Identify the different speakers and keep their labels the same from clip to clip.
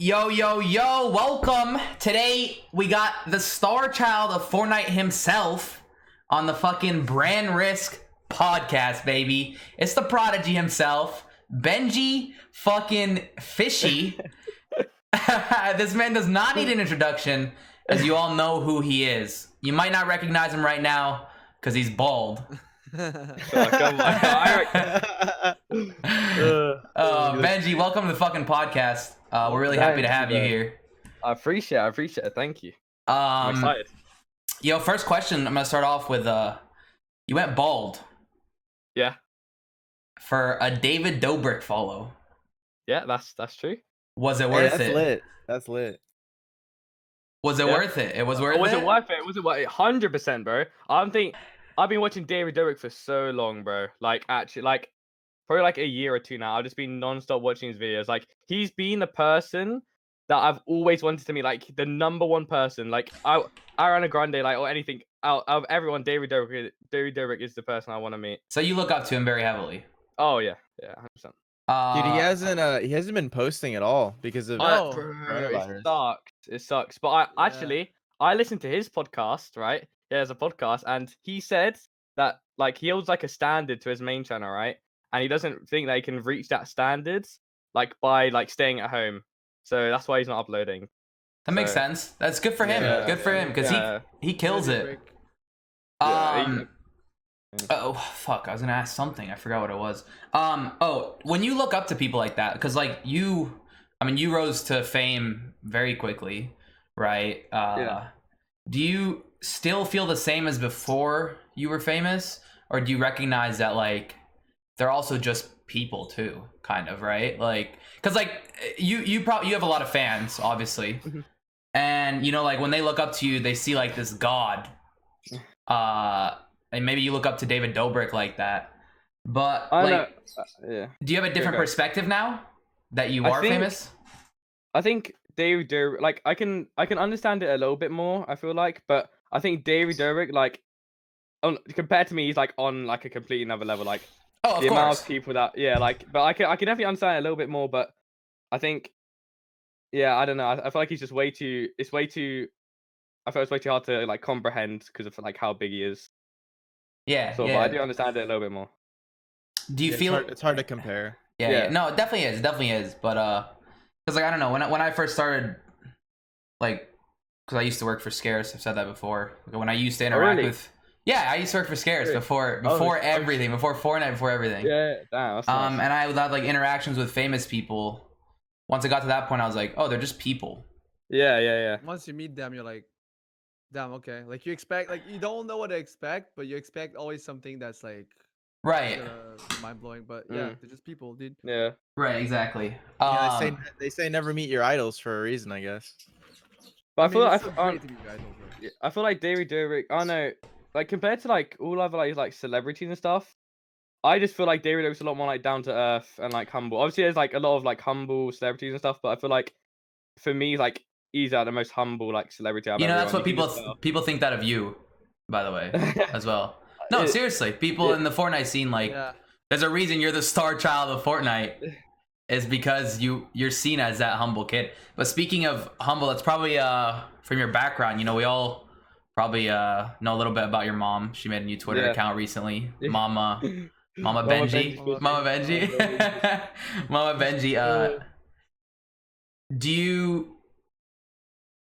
Speaker 1: Yo, yo, yo, welcome. Today, we got the Star Child of Fortnite himself on the fucking Brand Risk podcast, baby. It's the prodigy himself, Benjy fucking Fishy. This man does not need an introduction, as you all know who he is. You might not recognize him right now, because he's bald. Benjy, welcome to the fucking podcast. We're really happy to have you here.
Speaker 2: I appreciate it. Thank you. I'm excited.
Speaker 1: Yo, first question, I'm gonna start off with you went bald.
Speaker 2: Yeah.
Speaker 1: For a David Dobrik follow.
Speaker 2: Yeah, that's true.
Speaker 1: Was it worth it?
Speaker 3: That's lit.
Speaker 1: Was it worth it? It was worth it?
Speaker 2: Was it worth it? Was it worth it? 100%, bro. I've been watching David Dobrik for so long, bro. Like, actually, like, probably like a year or two now. I've just been non-stop watching his videos. Like, he's been the person that I've always wanted to meet. Like, the #1 person. Like, Ariana Grande, like, or anything. Out of everyone, David Dobrik is the person I want to meet.
Speaker 1: So you look up to him very heavily.
Speaker 2: Oh yeah, 100%.
Speaker 3: Dude, he hasn't been posting at all because of
Speaker 2: coronavirus. It sucks. But I listened to his podcast, right? Yeah, there's a podcast, and he said that like he holds like a standard to his main channel, right? And he doesn't think that he can reach that standard like by like staying at home. So that's why he's not uploading.
Speaker 1: That makes sense. That's good for him. Good for him because he kills it. Oh fuck! I was gonna ask something. I forgot what it was. Oh, when you look up to people like that, because like you rose to fame very quickly, right? Do you still feel the same as before you were famous, or do you recognize that like they're also just people too, kind of, right? Like, because like you have a lot of fans, obviously, and you know, like when they look up to you, they see like this god. And maybe you look up to David Dobrik like that, but like, do you have a different perspective now that you are famous?
Speaker 2: I think David Dobrik, like I can understand it a little bit more. I feel like, but I think David Dobrik, like, compared to me, he's like on like a completely another level. Like, the amount of people that, but I can definitely understand it a little bit more. But I think, I don't know. I feel like he's just way too. I feel it's way too hard to like comprehend because of like how big he is.
Speaker 1: Yeah,
Speaker 2: But I do understand it a little bit more.
Speaker 1: Do you feel
Speaker 3: it's hard to compare?
Speaker 1: Yeah. No, it definitely is. But because like I don't know, when I first started, like, because I used to work for Scarce. I've said that before. When I used to interact with, I used to work for Scarce before everything, before Fortnite, before everything.
Speaker 2: Yeah, damn. That's nice.
Speaker 1: And I would have like interactions with famous people. Once I got to that point, I was like, oh, they're just people.
Speaker 2: Yeah.
Speaker 4: Once you meet them, you're like, damn, okay. Like you expect, like you don't know what to expect, but you expect always something that's like mind blowing. But yeah, they're just people, dude.
Speaker 2: Yeah.
Speaker 1: Right. Exactly.
Speaker 3: They say never meet your idols for a reason, I guess.
Speaker 2: But I feel like David Dobrik. I know, like compared to like all other like celebrities and stuff, I just feel like David Dobrik's a lot more like down to earth and like humble. Obviously, there's like a lot of like humble celebrities and stuff, but I feel like for me, like he's the most humble like celebrity I've ever
Speaker 1: that's what people think that of you, by the way, as well. No, seriously, people in the Fortnite scene, like, there's a reason you're the Star Child of Fortnite, is because you're seen as that humble kid. But speaking of humble, that's probably from your background. You know, we all probably know a little bit about your mom. She made a new Twitter account recently, Mama Benjy. Mama Benjy.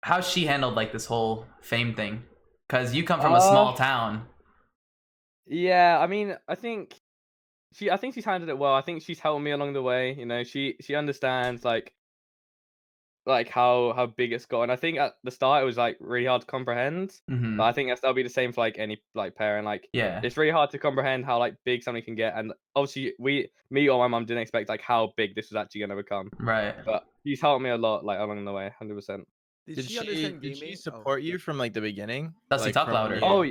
Speaker 1: How's she handled like this whole fame thing? Because you come from a small town.
Speaker 2: Yeah, I mean, I think she's handled it well. I think she's helped me along the way. You know, she understands like how big it's got. And I think at the start it was like really hard to comprehend. But I think that'll be the same for like any like parent. Like, it's really hard to comprehend how like big something can get. And obviously me or my mum didn't expect like how big this was actually gonna become.
Speaker 1: Right.
Speaker 2: But she's helped me a lot like along the way, 100%.
Speaker 4: Did she
Speaker 3: support you from like the beginning?
Speaker 1: Does he talk louder?
Speaker 2: Oh,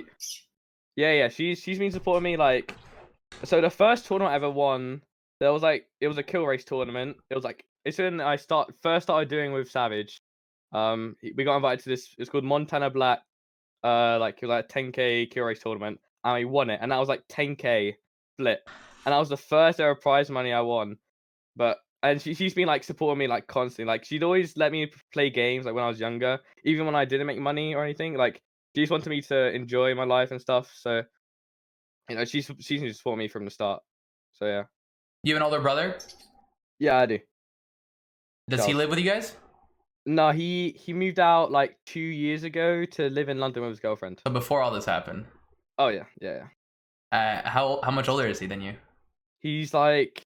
Speaker 2: yeah. She's been supporting me like. So the first tournament I ever won, it was a kill race tournament. It was like it's when I first started doing with Savage. We got invited to this. It's called Montana Black. Like it was like a 10K kill race tournament, and we won it. And that was like 10K split, and that was the first ever prize money I won. But and she's been like supporting me like constantly. Like she'd always let me play games like when I was younger, even when I didn't make money or anything. Like she just wanted me to enjoy my life and stuff. So she's been supporting me from the start. So yeah.
Speaker 1: You have an older brother?
Speaker 2: Yeah, I do.
Speaker 1: Does he live with you guys?
Speaker 2: No, he moved out like 2 years ago to live in London with his girlfriend.
Speaker 1: So before all this happened.
Speaker 2: Oh yeah.
Speaker 1: How much older is he than you?
Speaker 2: He's like,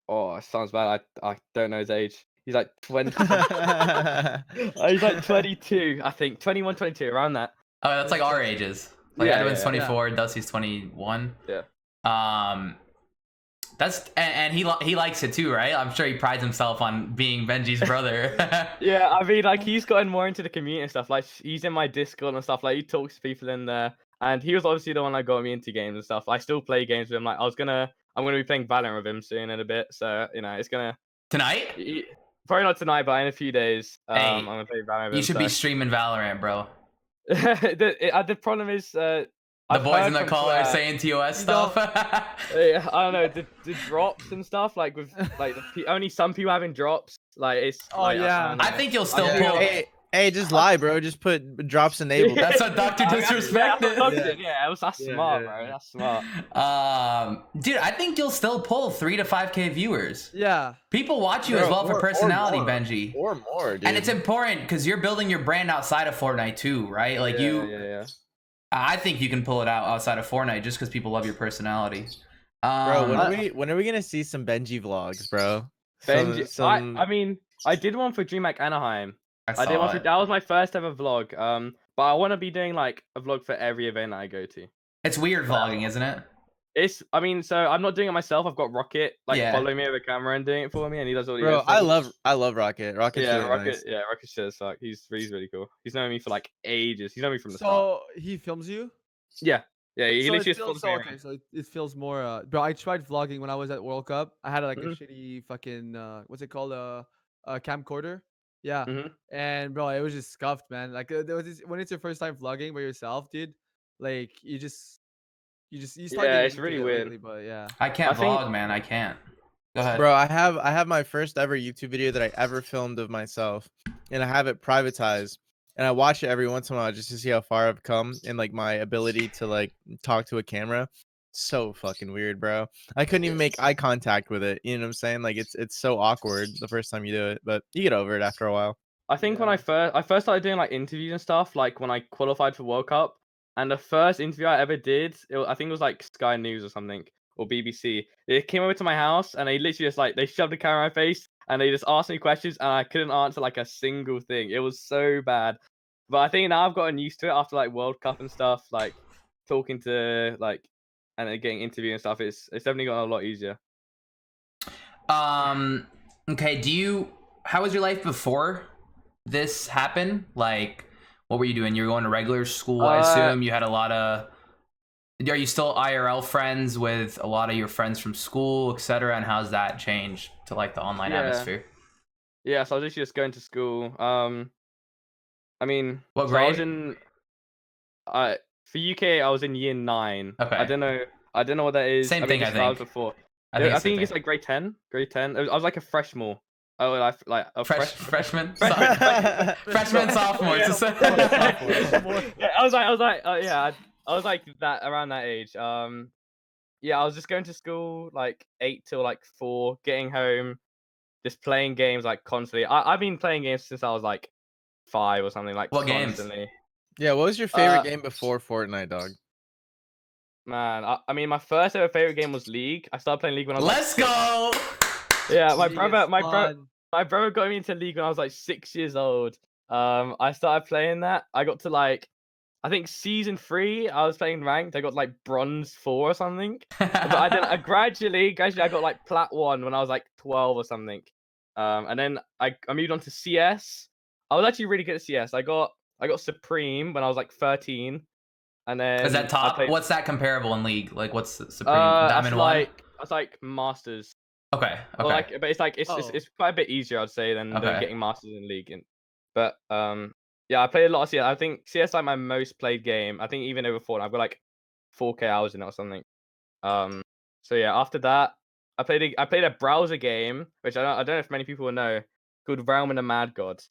Speaker 2: oh, it sounds bad. I don't know his age. He's like 20. He's like 22, I think. 21, 22, around that.
Speaker 1: Oh, that's like our ages. Like
Speaker 2: Yeah,
Speaker 1: Edwin's
Speaker 2: yeah,
Speaker 1: 24, Dusty's 21.
Speaker 2: Yeah.
Speaker 1: That's and he likes it too, right? I'm sure he prides himself on being Benjy's brother.
Speaker 2: Yeah, I mean, like he's gotten more into the community and stuff. Like he's in my Discord and stuff. Like he talks to people in there, and he was obviously the one that got me into games and stuff. I still play games with him. Like I'm gonna be playing Valorant with him soon in a bit. So it's gonna
Speaker 1: tonight.
Speaker 2: Probably not tonight, but in a few days.
Speaker 1: Hey,
Speaker 2: I'm gonna play Valorant with him.
Speaker 1: You should be streaming Valorant, bro.
Speaker 2: The problem is
Speaker 1: the boys in the call are saying TOS stuff.
Speaker 2: Yeah, I don't know the drops and stuff like with like only some people having drops. Like it's.
Speaker 4: Oh yeah.
Speaker 1: I think you'll still pull.
Speaker 3: Hey, just lie, bro. Just put drops enabled.
Speaker 1: That's what Dr. Disrespected.
Speaker 2: Yeah, that's smart, bro. That's smart.
Speaker 1: Dude, I think you'll still pull 3 to 5K viewers.
Speaker 4: Yeah.
Speaker 1: People watch you as well for personality, Benjy.
Speaker 3: Or more, dude.
Speaker 1: And it's important because you're building your brand outside of Fortnite too, right? Like
Speaker 2: Yeah.
Speaker 1: I think you can pull it out outside of Fortnite just because people love your personality.
Speaker 3: Bro, when are we gonna see some Benjy vlogs, bro?
Speaker 2: Benjy, I mean, I did one for DreamHack Anaheim. I did one for that was my first ever vlog. But I want to be doing like a vlog for every event I go to.
Speaker 1: It's weird vlogging, isn't it?
Speaker 2: I mean, so I'm not doing it myself. I've got Rocket following me with a camera and doing it for me, and he does all the.
Speaker 3: Bro, I love Rocket. Rocket's really nice.
Speaker 2: Yeah, Rocket shit as fuck. He's really cool. He's known me for like ages. He's known me from the start.
Speaker 4: So he films you?
Speaker 2: Yeah. He literally just
Speaker 4: films me. Okay, so it feels more. Bro, I tried vlogging when I was at World Cup. I had like a shitty fucking what's it called a camcorder. Yeah. And bro, it was just scuffed, man. Like there was when it's your first time vlogging by yourself, dude. Like you start
Speaker 2: it's really weird.
Speaker 4: Lately, but yeah.
Speaker 1: I can't vlog, man. I can't. Go ahead.
Speaker 3: Bro, I have my first ever YouTube video that I ever filmed of myself, and I have it privatized, and I watch it every once in a while just to see how far I've come in like my ability to like talk to a camera. So fucking weird, bro. I couldn't even make eye contact with it. You know what I'm saying? Like it's so awkward the first time you do it, but you get over it after a while.
Speaker 2: I think when I first started doing like interviews and stuff, like when I qualified for World Cup, and the first interview I ever did, I think it was like Sky News or something, or BBC. They came over to my house and they literally just like they shoved the camera in my face and they just asked me questions and I couldn't answer like a single thing. It was so bad. But I think now I've gotten used to it after like World Cup and stuff, like talking to like and then getting interviewed and stuff. It's definitely gotten a lot easier.
Speaker 1: Okay, how was your life before this happened? Like, what were you doing? You were going to regular school, I assume. You had a lot of. Are you still IRL friends with a lot of your friends from school, etc.? And how's that changed to like the online atmosphere?
Speaker 2: Yeah, so I was actually just going to school. I mean,
Speaker 1: what grade?
Speaker 2: I was in. For UK, I was in year 9.
Speaker 1: Okay.
Speaker 2: I don't know what that is.
Speaker 1: Same thing, I think.
Speaker 2: I was before. I think it's like grade 10. Grade 10. I was like a freshman. Oh, like a
Speaker 1: freshman. Freshman, sophomore.
Speaker 2: Yeah, I was like that around that age. Yeah, I was just going to school like 8 till like 4, getting home, just playing games like constantly. I've been playing games since I was like 5 or something. Like
Speaker 1: what
Speaker 2: constantly.
Speaker 1: Games?
Speaker 3: Yeah, what was your favorite game before Fortnite, dog?
Speaker 2: Man, I mean, my first ever favorite game was League. I started playing League when I was.
Speaker 1: Let's go.
Speaker 2: Yeah, my brother got me into League when I was like 6 years old. I started playing that. I got to like, I think season 3. I was playing ranked. I got like bronze 4 or something. But I gradually I got like plat 1 when I was like 12 or something. And then I moved on to CS. I was actually really good at CS. I got Supreme when I was like 13. And then
Speaker 1: is that top? What's that comparable in League? Like, what's Supreme? Diamond 1?
Speaker 2: That's like Masters.
Speaker 1: Okay.
Speaker 2: Well, like, but it's quite a bit easier, I'd say, than getting Masters in League. But yeah, I played a lot of CS. I think CS is like my most played game. I think even over Fortnite, I've got like 4K hours in it or something. So yeah, after that, I played a browser game, which I don't know if many people will know, called Realm and the Mad God,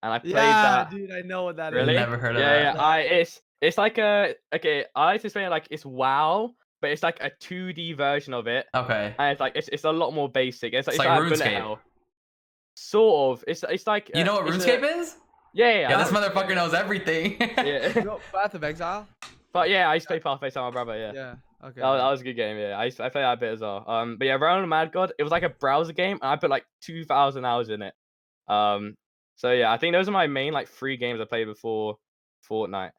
Speaker 2: and I played that.
Speaker 4: dude, I know what that is.
Speaker 2: Really?
Speaker 1: Never heard of that.
Speaker 2: Yeah. It's like a okay. I like to explain it like it's WoW, but it's like a 2D version of it.
Speaker 1: Okay.
Speaker 2: And it's like it's a lot more basic. It's like
Speaker 1: RuneScape.
Speaker 2: bullet hell. Sort of. It's like
Speaker 1: you know what RuneScape is?
Speaker 2: Yeah.
Speaker 1: This motherfucker knows everything.
Speaker 2: Yeah.
Speaker 4: You know Path of Exile?
Speaker 2: But yeah, I used to play Path of Exile with my brother. Yeah.
Speaker 4: Yeah. Okay.
Speaker 2: That was a good game. Yeah, I played that a bit as well. But yeah, Realm of the Mad God. It was like a browser game, and I put like 2,000 hours in it. So yeah, I think those are my main like 3 games I played before Fortnite.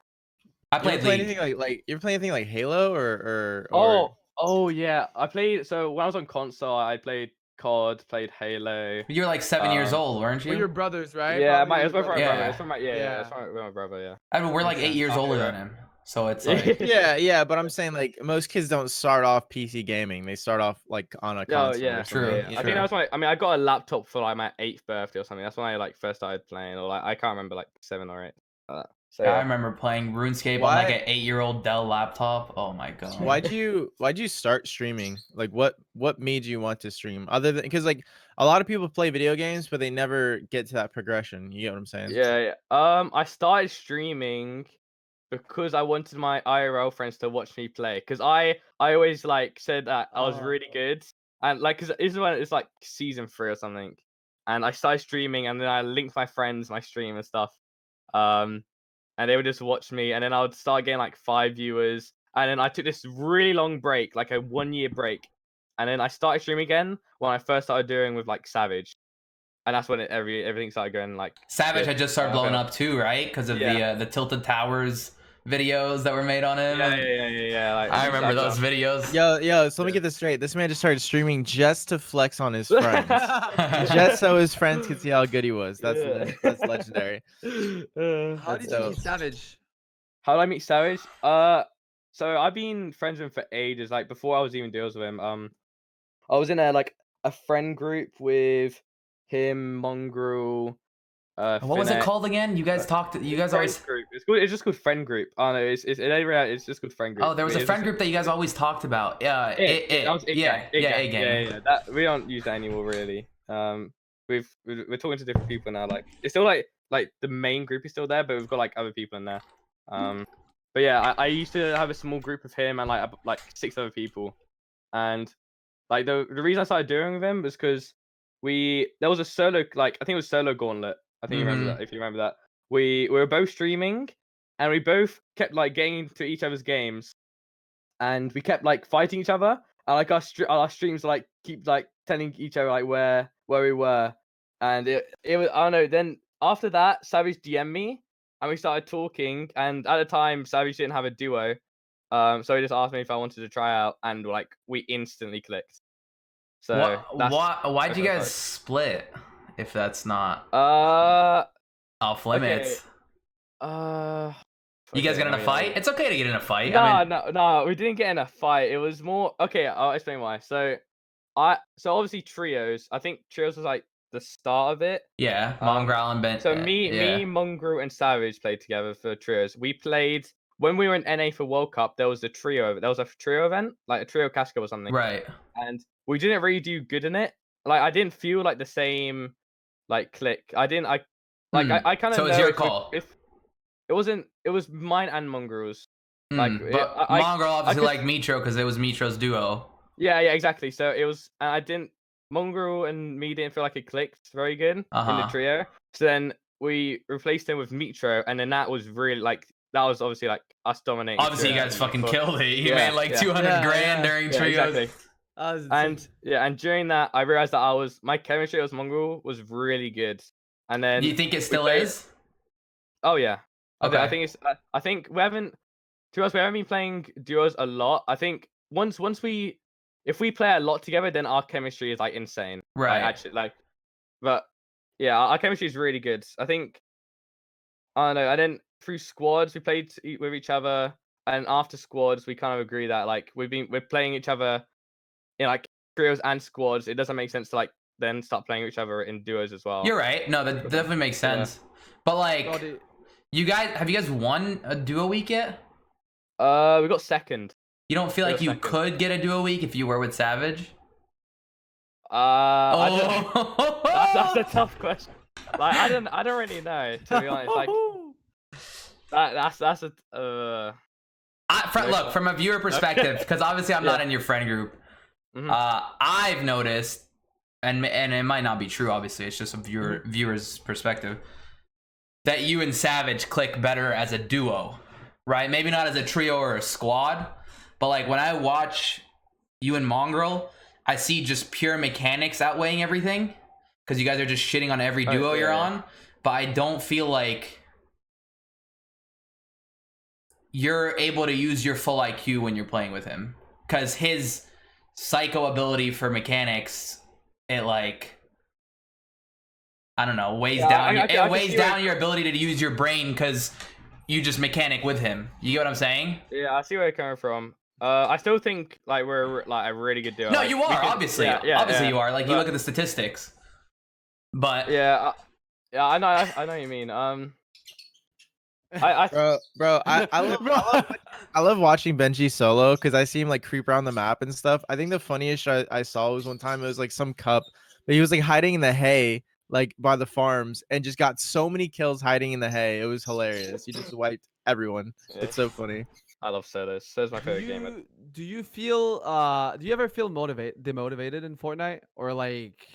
Speaker 1: I played League.
Speaker 3: Anything like you ever play anything like Halo or
Speaker 2: Oh yeah, I played. So when I was on console, I played COD, played Halo.
Speaker 1: You were like 7 years old, weren't you?
Speaker 4: We're your brothers, right?
Speaker 2: Yeah,
Speaker 4: Probably
Speaker 2: it was
Speaker 4: your
Speaker 2: my
Speaker 1: Yeah.
Speaker 2: brother. It's from my it's from my brother. Yeah.
Speaker 1: I mean, we're like 8 years older than him, so it's like
Speaker 3: yeah, but I'm saying like most kids don't start off PC gaming. They start off like on a console.
Speaker 2: yeah,
Speaker 3: or
Speaker 1: true.
Speaker 3: something.
Speaker 2: I think that was my. I mean, I got a laptop for like my 8th birthday or something. That's when I like first started playing, or like I can't remember, like 7 or 8. So
Speaker 1: I remember playing RuneScape on like an 8-year-old Dell laptop. Oh my god.
Speaker 3: Why'd you start streaming? Like what made you want to stream? Other than because like a lot of people play video games, but they never get to that progression. You get what I'm saying?
Speaker 2: Yeah. I started streaming because I wanted my IRL friends to watch me play. Because I always like said that I was really good, and like because this is when it's like season 3 or something, and I started streaming, and then I linked my friends my stream and stuff. And they would just watch me, and then I would start getting like 5 viewers, and then I took this really long break, like a 1-year break, and then I started streaming again when I first started doing with like Savage, and that's when everything started going like.
Speaker 1: Savage had just started blowing up too, right? Because of the Tilted Towers videos that were made on him.
Speaker 2: Yeah. Like,
Speaker 1: I remember those videos.
Speaker 3: Yo, so let me get this straight. This man just started streaming just to flex on his friends, just so his friends could see how good he was. That's legendary.
Speaker 4: How did you meet Savage?
Speaker 2: How did I meet Savage? So I've been friends with him for ages. Like before I was even deals with him. I was in a friend group with him, Mongrel.
Speaker 1: What was it called again? You guys talked. You guys always.
Speaker 2: Group. It's just called friend group. Oh no, it's just called friend group.
Speaker 1: Oh, there was a friend group that you guys always talked about. Yeah,
Speaker 2: that was
Speaker 1: A game.
Speaker 2: Yeah. That we don't use that anymore really. We're talking to different people now. Like it's still like the main group is still there, but we've got like other people in there. But yeah, I used to have a small group of him and like 6 other people, and like the reason I started doing with him was because there was a solo, like I think it was solo gauntlet. I think you remember that. If you remember that, we were both streaming, and we both kept like getting into each other's games, and we kept like fighting each other. And like our streams like keep like telling each other like where we were, and it was I don't know. Then after that, Savage DM'd me, and we started talking. And at the time, Savage didn't have a duo, so he just asked me if I wanted to try out, and like we instantly clicked. So
Speaker 1: why'd you guys split? If that's not off limits.
Speaker 2: Okay.
Speaker 1: You guys get in a fight? It's okay to get in a fight.
Speaker 2: No, we didn't get in a fight. It was more okay. I'll explain why. So obviously trios. I think trios was like the start of it.
Speaker 1: Yeah, Mongrel and Ben.
Speaker 2: So me, Mongrel, and Savage played together for trios. We played when we were in NA for World Cup. There was a trio. There was a trio event, like a trio Casco or something.
Speaker 1: Right. And
Speaker 2: we didn't really do good in it. Like I didn't feel like the same. Like click. I kind of.
Speaker 1: So it's your call.
Speaker 2: If it wasn't, it was mine and Mongrel's.
Speaker 1: But Mongrel obviously liked Mitro because it was Mitro's duo.
Speaker 2: Yeah, exactly. So it was. I didn't. Mongrel and me didn't feel like it clicked very good in the trio. So then we replaced him with Mitro, and then that was really like that was obviously like us dominating.
Speaker 1: Obviously, you guys fucking killed it. You made like 200 grand during trios.
Speaker 2: Exactly. And during that, I realized that my chemistry with Mongrel was really good. And then
Speaker 1: you think it still is?
Speaker 2: Oh yeah.
Speaker 1: Okay.
Speaker 2: I think it's. I think we haven't. To us, we haven't been playing duos a lot. I think if we play a lot together, then our chemistry is like insane.
Speaker 1: Right.
Speaker 2: But yeah, our chemistry is really good. I think. I don't know. And then through squads, we played with each other, and after squads, we kind of agree that like we're playing each other. In like trios and squads, it doesn't make sense to like then start playing each other in duos as well.
Speaker 1: You're right. No, that definitely makes sense. Yeah. But like, have you guys won a duo week yet?
Speaker 2: We got second.
Speaker 1: You don't feel like you could get a duo week if you were with Savage?
Speaker 2: That's a tough question. Like I don't really know, to be honest. Like that's a
Speaker 1: Look, from a viewer perspective, because obviously I'm not in your friend group. I've noticed, and it might not be true. Obviously, it's just a viewer's perspective, that you and Savage click better as a duo, right? Maybe not as a trio or a squad, but like when I watch you and Mongrel, I see just pure mechanics outweighing everything, because you guys are just shitting on every duo you're on. But I don't feel like you're able to use your full IQ when you're playing with him, because his psycho ability for mechanics, it like, I don't know, weighs down your ability to use your brain, because you just mechanic with him. You get what I'm saying?
Speaker 2: Yeah, I see where you're coming from. I still think like we're like a really good duo.
Speaker 1: No,
Speaker 2: like,
Speaker 1: you are obviously. Obviously you are. Like, you look at the statistics. But
Speaker 2: yeah, I know what you mean.
Speaker 3: Bro, I love watching Benjy solo, because I see him like creep around the map and stuff. I think the funniest shot I saw was one time, it was like some cup, but he was like hiding in the hay, like by the farms, and just got so many kills hiding in the hay. It was hilarious. He just wiped everyone. It's so funny.
Speaker 2: I love Solos. Solos my favorite gamer.
Speaker 4: Do you feel do you ever feel demotivated in Fortnite, or like?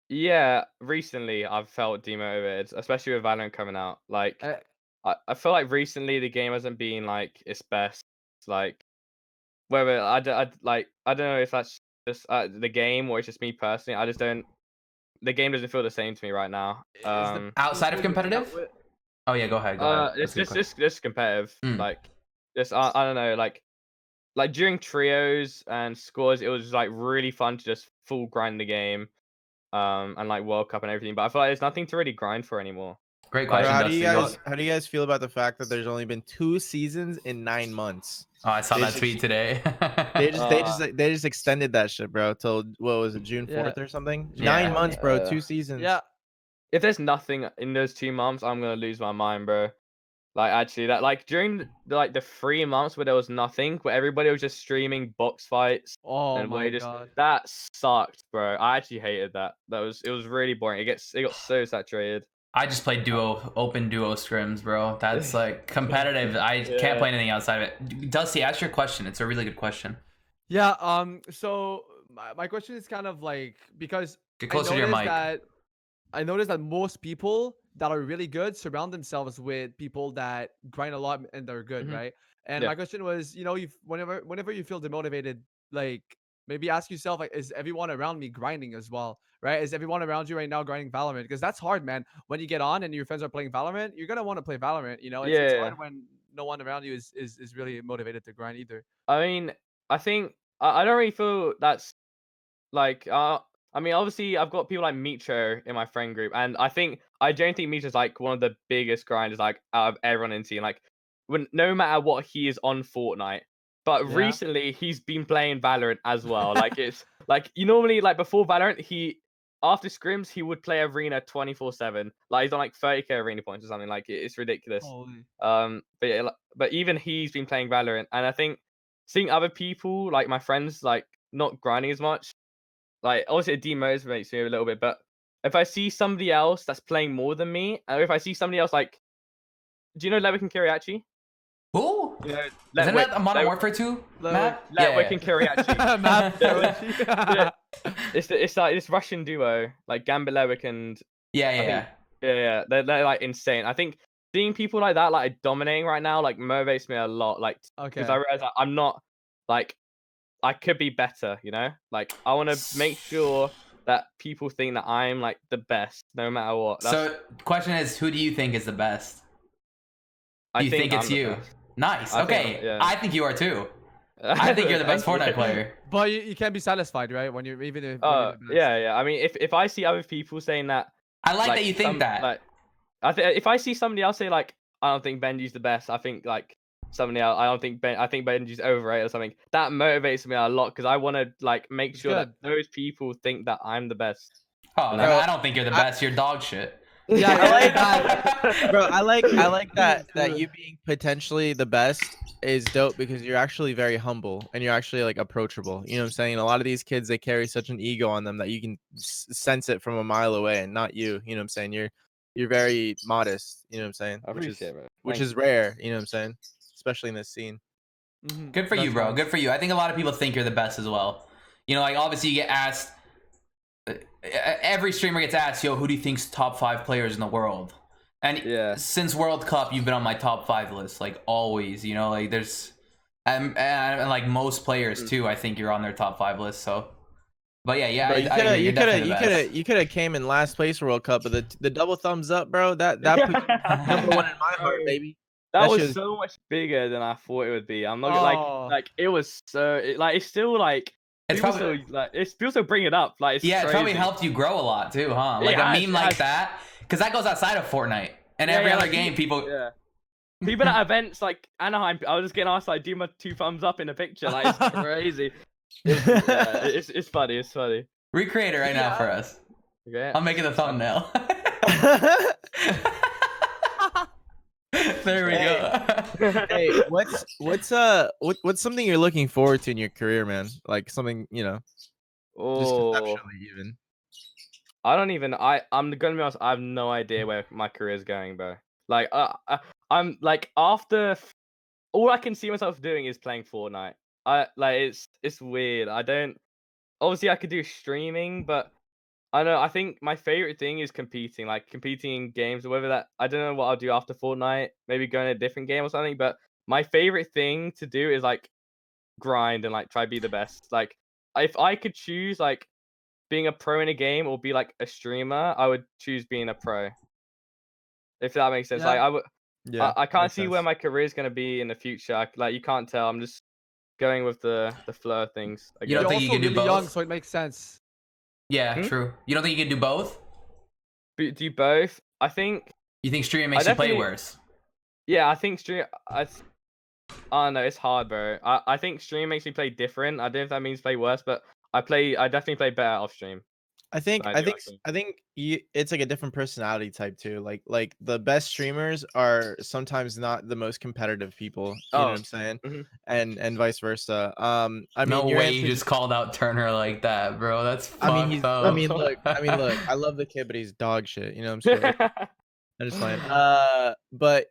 Speaker 2: Yeah, recently I've felt demotivated, especially with Valorant coming out. Like I feel like recently the game hasn't been like its best. Like whether I don't know if that's just the game or it's just me personally. I just don't. The game doesn't feel the same to me right now.
Speaker 1: outside of competitive? Oh yeah, go ahead.
Speaker 2: It's just competitive. Like just I don't know. Like during trios and scores, it was like really fun to just full grind the game. And like World Cup and everything, but I feel like there's nothing to really grind for anymore.
Speaker 1: Great question.
Speaker 3: How do you guys feel about the fact that there's only been 2 seasons in 9 months?
Speaker 1: Oh, I saw that tweet today.
Speaker 3: they just extended that shit, bro, till what was it, June 4th or something? 9 months, bro, 2 seasons.
Speaker 2: Yeah. If there's nothing in those 2 months, I'm gonna lose my mind, bro. Like actually, that like during the 3 months where there was nothing, where everybody was just streaming box fights.
Speaker 4: Oh my god,
Speaker 2: that sucked, bro. I actually hated that. It was really boring. It got so saturated.
Speaker 1: I just played open duo scrims, bro. That's like competitive. I can't play anything outside of it. Dusty, ask your question. It's a really good question.
Speaker 4: Yeah. So my question is kind of like, because
Speaker 1: get closer to your mic.
Speaker 4: I noticed that most people that are really good surround themselves with people that grind a lot and they're good, right? And my question was, you know, whenever you feel demotivated, like maybe ask yourself, like, is everyone around me grinding as well, right? Is everyone around you right now grinding Valorant? Because that's hard, man. When you get on and your friends are playing Valorant, you're gonna want to play Valorant. You know, it's hard when no one around you is really motivated to grind either.
Speaker 2: I mean, I think I don't really feel that's like I mean, obviously, I've got people like Micho in my friend group, and I genuinely think Micho's like one of the biggest grinders like out of everyone in team. Like, no matter what, he is on Fortnite. But recently, he's been playing Valorant as well. Like, it's like you normally like before Valorant, after scrims he would play Arena 24/7. Like he's on like 30k Arena points or something. Like it's ridiculous.
Speaker 4: Holy.
Speaker 2: But yeah, but even he's been playing Valorant, and I think seeing other people like my friends like not grinding as much. Like, obviously, it demotivates me a little bit, but if I see somebody else that's playing more than me, or if I see somebody else, like, do you know Lewick and Kiriachi?
Speaker 1: Who?
Speaker 2: You know,
Speaker 1: isn't that a Modern Warfare 2 map?
Speaker 2: Lewick and Kiriachi. It's like this Russian duo, like Gambit Lewick and
Speaker 1: yeah.
Speaker 2: They're like insane. I think seeing people like that, like dominating right now, like motivates me a lot. Like, because I realize that I'm not like. I could be better, you know? Like, I want to make sure that people think that I'm, like, the best, no matter what.
Speaker 1: So, question is, who do you think is the best? Do you think it's you? Nice. Okay. I think you are, too. I think you're the best Fortnite player.
Speaker 4: But you can't be satisfied, right? When you're even if
Speaker 2: yeah. I mean, if I see other people saying that...
Speaker 1: I like that you think that.
Speaker 2: Like, if I see somebody else say, like, I don't think Benji's the best, I think, like... somebody else. I think Benji's overrated or something. That motivates me a lot because I want to like make sure that those people think that I'm the best.
Speaker 1: Oh, no, I don't think you're the best. You're dog shit.
Speaker 4: Yeah,
Speaker 3: I like
Speaker 4: that.
Speaker 3: bro. I like that you being potentially the best is dope because you're actually very humble and you're actually like approachable. You know what I'm saying? A lot of these kids they carry such an ego on them that you can sense it from a mile away, and not you. You know what I'm saying? You're very modest. You know what I'm saying?
Speaker 2: I appreciate it, bro.
Speaker 3: Which
Speaker 2: Thank
Speaker 3: is rare. You know what I'm saying? Especially in this scene.
Speaker 1: Good for you,
Speaker 4: That's
Speaker 1: bro.
Speaker 4: facts.
Speaker 1: Good for you. I think a lot of people think you're the best as well. You know, like obviously you get asked. Every streamer gets asked, "Yo, who do you think's top 5 players in the world?" And
Speaker 2: Yeah.
Speaker 1: since World Cup, you've been on my top 5 list, like always. You know, like there's, and like most players too. I think you're on their top 5 list. So, but yeah,
Speaker 3: Bro,
Speaker 1: I agree. You're definitely the best.
Speaker 3: you could have came in last place World Cup, but the double thumbs up, bro. That puts you number one in my heart, baby.
Speaker 2: That
Speaker 3: shit
Speaker 2: was so much bigger than I thought it would be. I'm not gonna
Speaker 4: Oh.
Speaker 2: like it was so like it's still like
Speaker 1: It's
Speaker 2: people
Speaker 1: probably
Speaker 2: still like people still bring it up. Like it's
Speaker 1: yeah, it's probably
Speaker 2: crazy.
Speaker 1: helped you grow a lot too, huh? Like a meme like that, because that goes outside of Fortnite and every other
Speaker 2: like,
Speaker 1: game. People,
Speaker 2: yeah. People at events like Anaheim, I was just getting asked like do my 2 thumbs up in a picture. Like it's crazy. It's funny. It's funny.
Speaker 1: recreate it right now for us.
Speaker 2: Okay.
Speaker 1: I'm making the thumbnail. There we go.
Speaker 3: Hey, what's something you're looking forward to in your career, man? Like something, you know, just
Speaker 2: Oh,
Speaker 3: conceptually even.
Speaker 2: I don't even. I'm gonna be honest. I have no idea where my career is going, bro. Like, I'm like all I can see myself doing is playing Fortnite. I like it's weird. I don't. Obviously, I could do streaming, but I don't know. I think my favorite thing is competing, like competing in games. Whether that I don't know what I'll do after Fortnite. Maybe go in a different game or something. But my favorite thing to do is like grind and like try to be the best. Like if I could choose like being a pro in a game or be like a streamer, I would choose being a pro. If that makes sense.
Speaker 4: Yeah.
Speaker 2: Like I would
Speaker 3: Yeah,
Speaker 2: I can't
Speaker 3: makes
Speaker 2: see where
Speaker 3: sense.
Speaker 2: my career is gonna be in the future. Like you can't tell. I'm just going with the flow of things. I
Speaker 1: You don't
Speaker 2: guess.
Speaker 4: You're
Speaker 1: think you
Speaker 4: also
Speaker 1: can do
Speaker 4: really young,
Speaker 1: both?
Speaker 4: so it makes sense.
Speaker 1: Yeah,
Speaker 2: Hmm?
Speaker 1: true. You don't think you can do both?
Speaker 2: Do both. I think
Speaker 1: You think streaming
Speaker 2: I
Speaker 1: makes you play
Speaker 2: definitely
Speaker 1: worse?
Speaker 2: yeah, I think stream oh no, it's hard, bro. I think stream makes me play different. I don't know if that means play worse, but I definitely play better off stream
Speaker 3: I think
Speaker 2: than I
Speaker 3: I
Speaker 2: do
Speaker 3: think
Speaker 2: on stream.
Speaker 3: I think it's like a different personality type too. Like the best streamers are sometimes not the most competitive people. You know what
Speaker 2: Oh.
Speaker 3: I'm saying?
Speaker 2: Mhm.
Speaker 3: And vice versa. I mean,
Speaker 1: No
Speaker 3: your
Speaker 1: way you
Speaker 3: answer.
Speaker 1: just called out Turner like that, bro. That's fucked
Speaker 3: I
Speaker 1: up.
Speaker 3: mean, look. I love the kid, but he's dog shit. You know what I'm saying? I'm just playing. But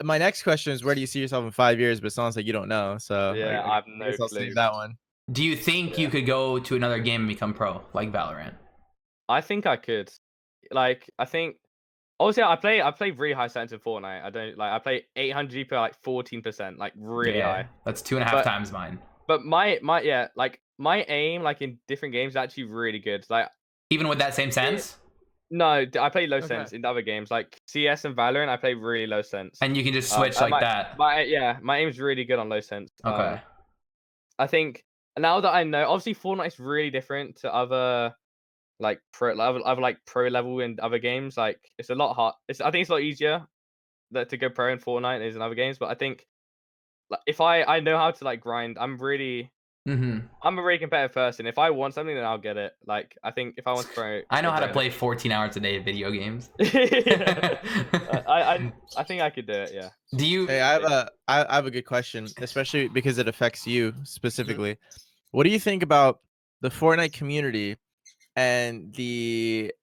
Speaker 3: my next question is, where do you see yourself in 5 years? But it sounds like you don't know. So
Speaker 2: Yeah, I have
Speaker 3: I
Speaker 2: no
Speaker 3: guess I'll
Speaker 2: clue.
Speaker 3: save that one.
Speaker 1: Do you think you
Speaker 2: Yeah.
Speaker 1: could go to another game and become pro, like Valorant?
Speaker 2: I think I could. Like, I think obviously I play really high settings in Fortnite. I don't like I play 800 GP like 14%, like really
Speaker 1: Yeah,
Speaker 2: high.
Speaker 1: that's 2.5
Speaker 2: But
Speaker 1: times mine.
Speaker 2: but my yeah, like my aim like in different games is actually really good. Like
Speaker 1: Even with that same
Speaker 2: it,
Speaker 1: sense?
Speaker 2: no, I play low
Speaker 4: Okay.
Speaker 2: sense in other games like CS and Valorant. I play really low sense.
Speaker 1: And you can just switch
Speaker 2: And
Speaker 1: like that.
Speaker 2: my aim's really good on low sense.
Speaker 1: Okay.
Speaker 2: I think now that I know, obviously Fortnite's really different to other like other like pro level in other games. Like it's a lot hard. I think it's a lot easier to go pro in Fortnite is in other games. But I think like if I know how to like grind,
Speaker 1: Mm-hmm.
Speaker 2: I'm a really competitive person. If I want something, then I'll get it. Like I think if I want to pro,
Speaker 1: I know
Speaker 2: go
Speaker 1: how to
Speaker 2: pro.
Speaker 1: play 14 hours a day of video games.
Speaker 2: Yeah. I think I could do it. Yeah.
Speaker 1: Do you?
Speaker 3: Hey, I have a good question, especially because it affects you specifically. What do you think about the Fortnite community and the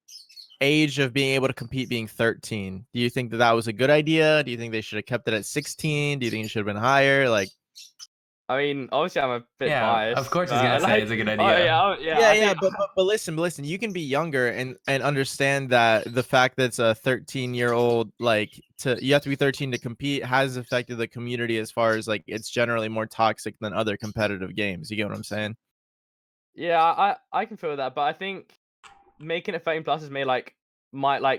Speaker 3: age of being able to compete being 13? Do you think that that was a good idea? Do you think they should have kept it at 16? Do you think it should have been higher? Like,
Speaker 2: I mean, obviously I'm a bit
Speaker 1: Yeah,
Speaker 2: biased.
Speaker 1: of course he's gonna say
Speaker 2: Like,
Speaker 1: it's a good
Speaker 2: oh
Speaker 1: idea.
Speaker 2: yeah,
Speaker 3: yeah,
Speaker 2: I think
Speaker 3: but listen, you can be younger and understand that the fact that it's a 13-year-old, like you have to be 13 to compete has affected the community as far as like it's generally more toxic than other competitive games. You get what I'm saying?
Speaker 2: yeah, I can feel that, but I think making it 13 plus has made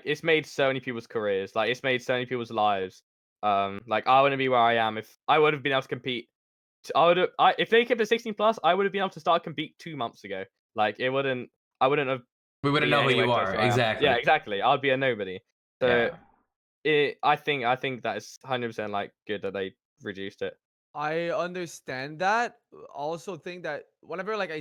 Speaker 2: it's made so many people's careers. Like it's made so many people's lives. Like I wouldn't be where I am if I would have been able to compete. If they kept it 16 plus, I would have been able to start compete 2 months ago. Like I wouldn't have
Speaker 1: We wouldn't
Speaker 2: been
Speaker 1: know who
Speaker 2: anywhere
Speaker 1: you
Speaker 2: close
Speaker 1: are.
Speaker 2: to where I am. Yeah,
Speaker 1: Exactly.
Speaker 2: exactly. I'd be a nobody. So
Speaker 1: Yeah.
Speaker 2: I think that is 100% like good that they reduced it.
Speaker 4: I understand that. Also think that whenever like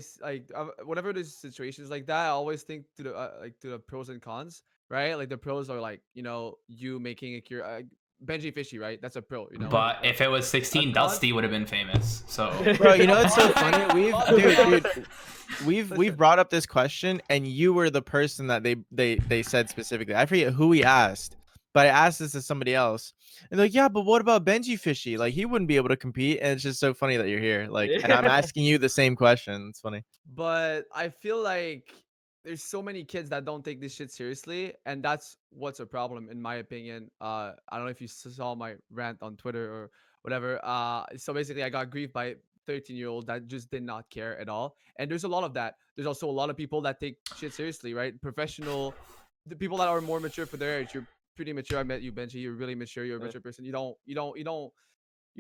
Speaker 4: whenever there's situations like that, I always think to the like to the pros and cons. right? Like the pros are like, you know, you making a cure. Benjyfishy, right? That's a pro, you know.
Speaker 1: But if it was 16, Dusty would have been famous. So,
Speaker 3: bro, you know it's so funny. We've brought up this question, and you were the person that they said specifically. I forget who we asked, but I asked this to somebody else, and they're like, yeah, but what about Benjyfishy? Like he wouldn't be able to compete, and it's just so funny that you're here. Like, and I'm asking you the same question. It's funny.
Speaker 4: But I feel like there's so many kids that don't take this shit seriously, and that's what's a problem in my opinion. I don't know if you saw my rant on Twitter or whatever. So basically I got griefed by 13-year-old that just did not care at all. And there's a lot of that. There's also a lot of people that take shit seriously, right? Professional, the people that are more mature for their age. You're pretty mature. I met you, Benji. You're really mature. You're a mature person. You're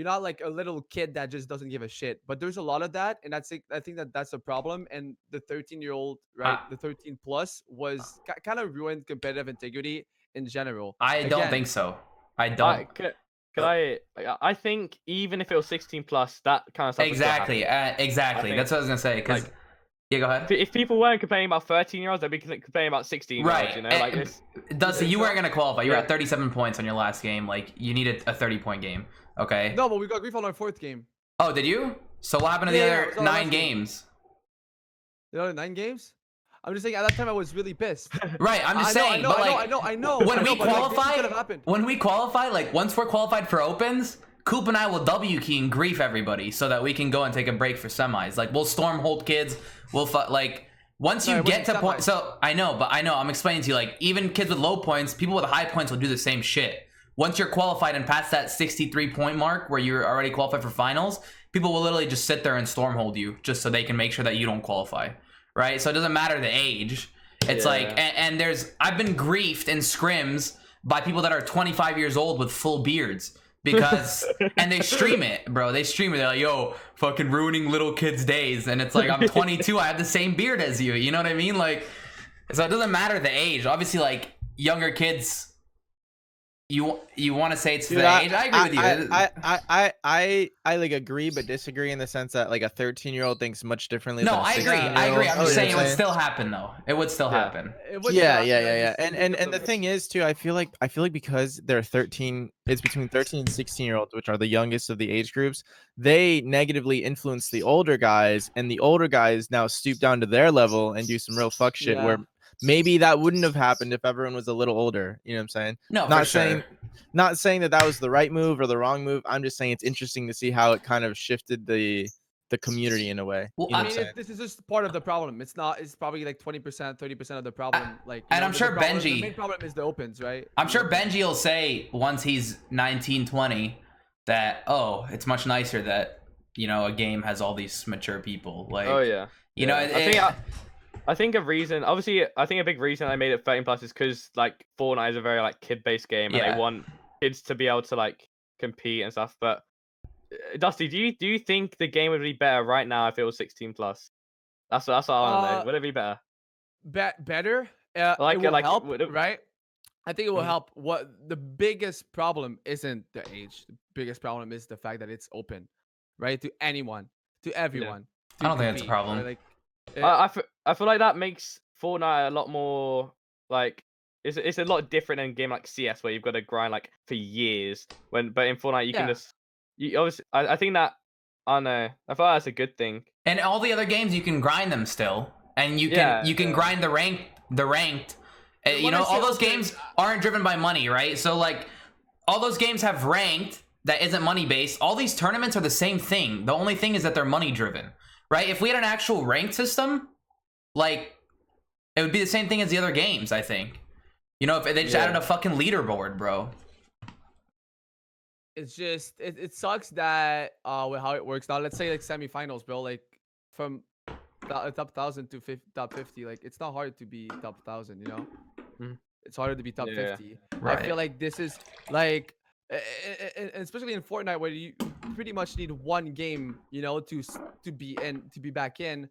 Speaker 4: not like a little kid that just doesn't give a shit. But there's a lot of that, and I think that that's a problem. And the 13-year-old, right, the 13 plus was kind of ruined competitive integrity in general.
Speaker 1: I don't think so. I don't.
Speaker 2: I think even if it was 16 plus, that kind of stuff.
Speaker 1: Exactly. Exactly. That's what I was gonna say. Because yeah, go ahead.
Speaker 2: If people weren't complaining about 13-year-olds, they'd be complaining about 16-year-olds.
Speaker 1: Right.
Speaker 2: You know, like this.
Speaker 1: Dusty, you weren't gonna qualify. You were at 37 points on your last game. Like you needed a 30-point game. Okay.
Speaker 4: No, but we got grief on our 4th game.
Speaker 1: Oh, did you? So what happened to the other 9 games?
Speaker 4: The other 9 games? I'm just saying at that time I was really pissed.
Speaker 1: Right, I'm just saying.
Speaker 4: I know.
Speaker 1: When we qualify, like once we're qualified for opens, Coop and I will W key and grief everybody so that we can go and take a break for semis. Like we'll stormhold kids. We'll like once you get to point. So I know. I'm explaining to you. Like even kids with low points, people with high points will do the same shit. Once you're qualified and past that 63-point mark where you're already qualified for finals, people will literally just sit there and stormhold you just so they can make sure that you don't qualify, right? So it doesn't matter the age. It's and I've been griefed in scrims by people that are 25 years old with full beards because, and they stream it, bro. They stream it. They're like, yo, fucking ruining little kids' days. And it's like, I'm 22. I have the same beard as you. You know what I mean? Like, so it doesn't matter the age. Obviously, like younger kids, you want to say it's the age? I agree with you.
Speaker 3: I like agree but disagree in the sense that like a 13-year-old thinks much differently.
Speaker 1: No, I agree. I'm just saying it would still happen though. It would still happen.
Speaker 3: Yeah. And the thing is too, I feel like because they're 13, it's between 13 and 16-year-olds, which are the youngest of the age groups. They negatively influence the older guys, and the older guys now stoop down to their level and do some real fuck shit where maybe that wouldn't have happened if everyone was a little older. You know what I'm saying?
Speaker 1: No,
Speaker 3: not saying that was the right move or the wrong move. I'm just saying it's interesting to see how it kind of shifted the community in a way.
Speaker 1: Well,
Speaker 3: you know
Speaker 4: I mean, this is just part of the problem. It's probably like 20%, 30% of the problem. Like,
Speaker 1: and I'm sure Benjy.
Speaker 4: The main problem is the opens, right?
Speaker 1: I'm sure Benjy will say once he's 19, 20 that it's much nicer that a game has all these mature people. Like,
Speaker 2: I think a reason, obviously, I think a big reason I made it 13 plus is because like Fortnite is a very like kid-based game, and they want kids to be able to like compete and stuff. But Dusty, do you think the game would be better right now if it was 16 plus? That's what I want to know. Would it be better?
Speaker 4: Better? It will help, right? I think it will help. What the biggest problem isn't the age. The biggest problem is the fact that it's open, right, to anyone, to everyone.
Speaker 1: I don't think that's a problem.
Speaker 4: Right?
Speaker 2: Like, I feel like that makes Fortnite a lot more like it's a lot different than a game like CS where you've got to grind like for years. But in Fortnite you can just obviously I think that I don't know. I feel like that's a good thing.
Speaker 1: And all the other games you can grind them still, and you can grind the ranked. All those games aren't driven by money, right? So like all those games have ranked that isn't money based. All these tournaments are the same thing. The only thing is that they're money driven. Right? If we had an actual ranked system, like, it would be the same thing as the other games, I think. If they just added a fucking leaderboard, bro.
Speaker 4: It's just, it sucks that, with how it works now, let's say, like, semifinals, bro, like, from top 1,000 to top 50, like, it's not hard to be top 1,000, you know? It's harder to be top 50. Right. I feel like this is, like, especially in Fortnite where you pretty much need one game, to be back in,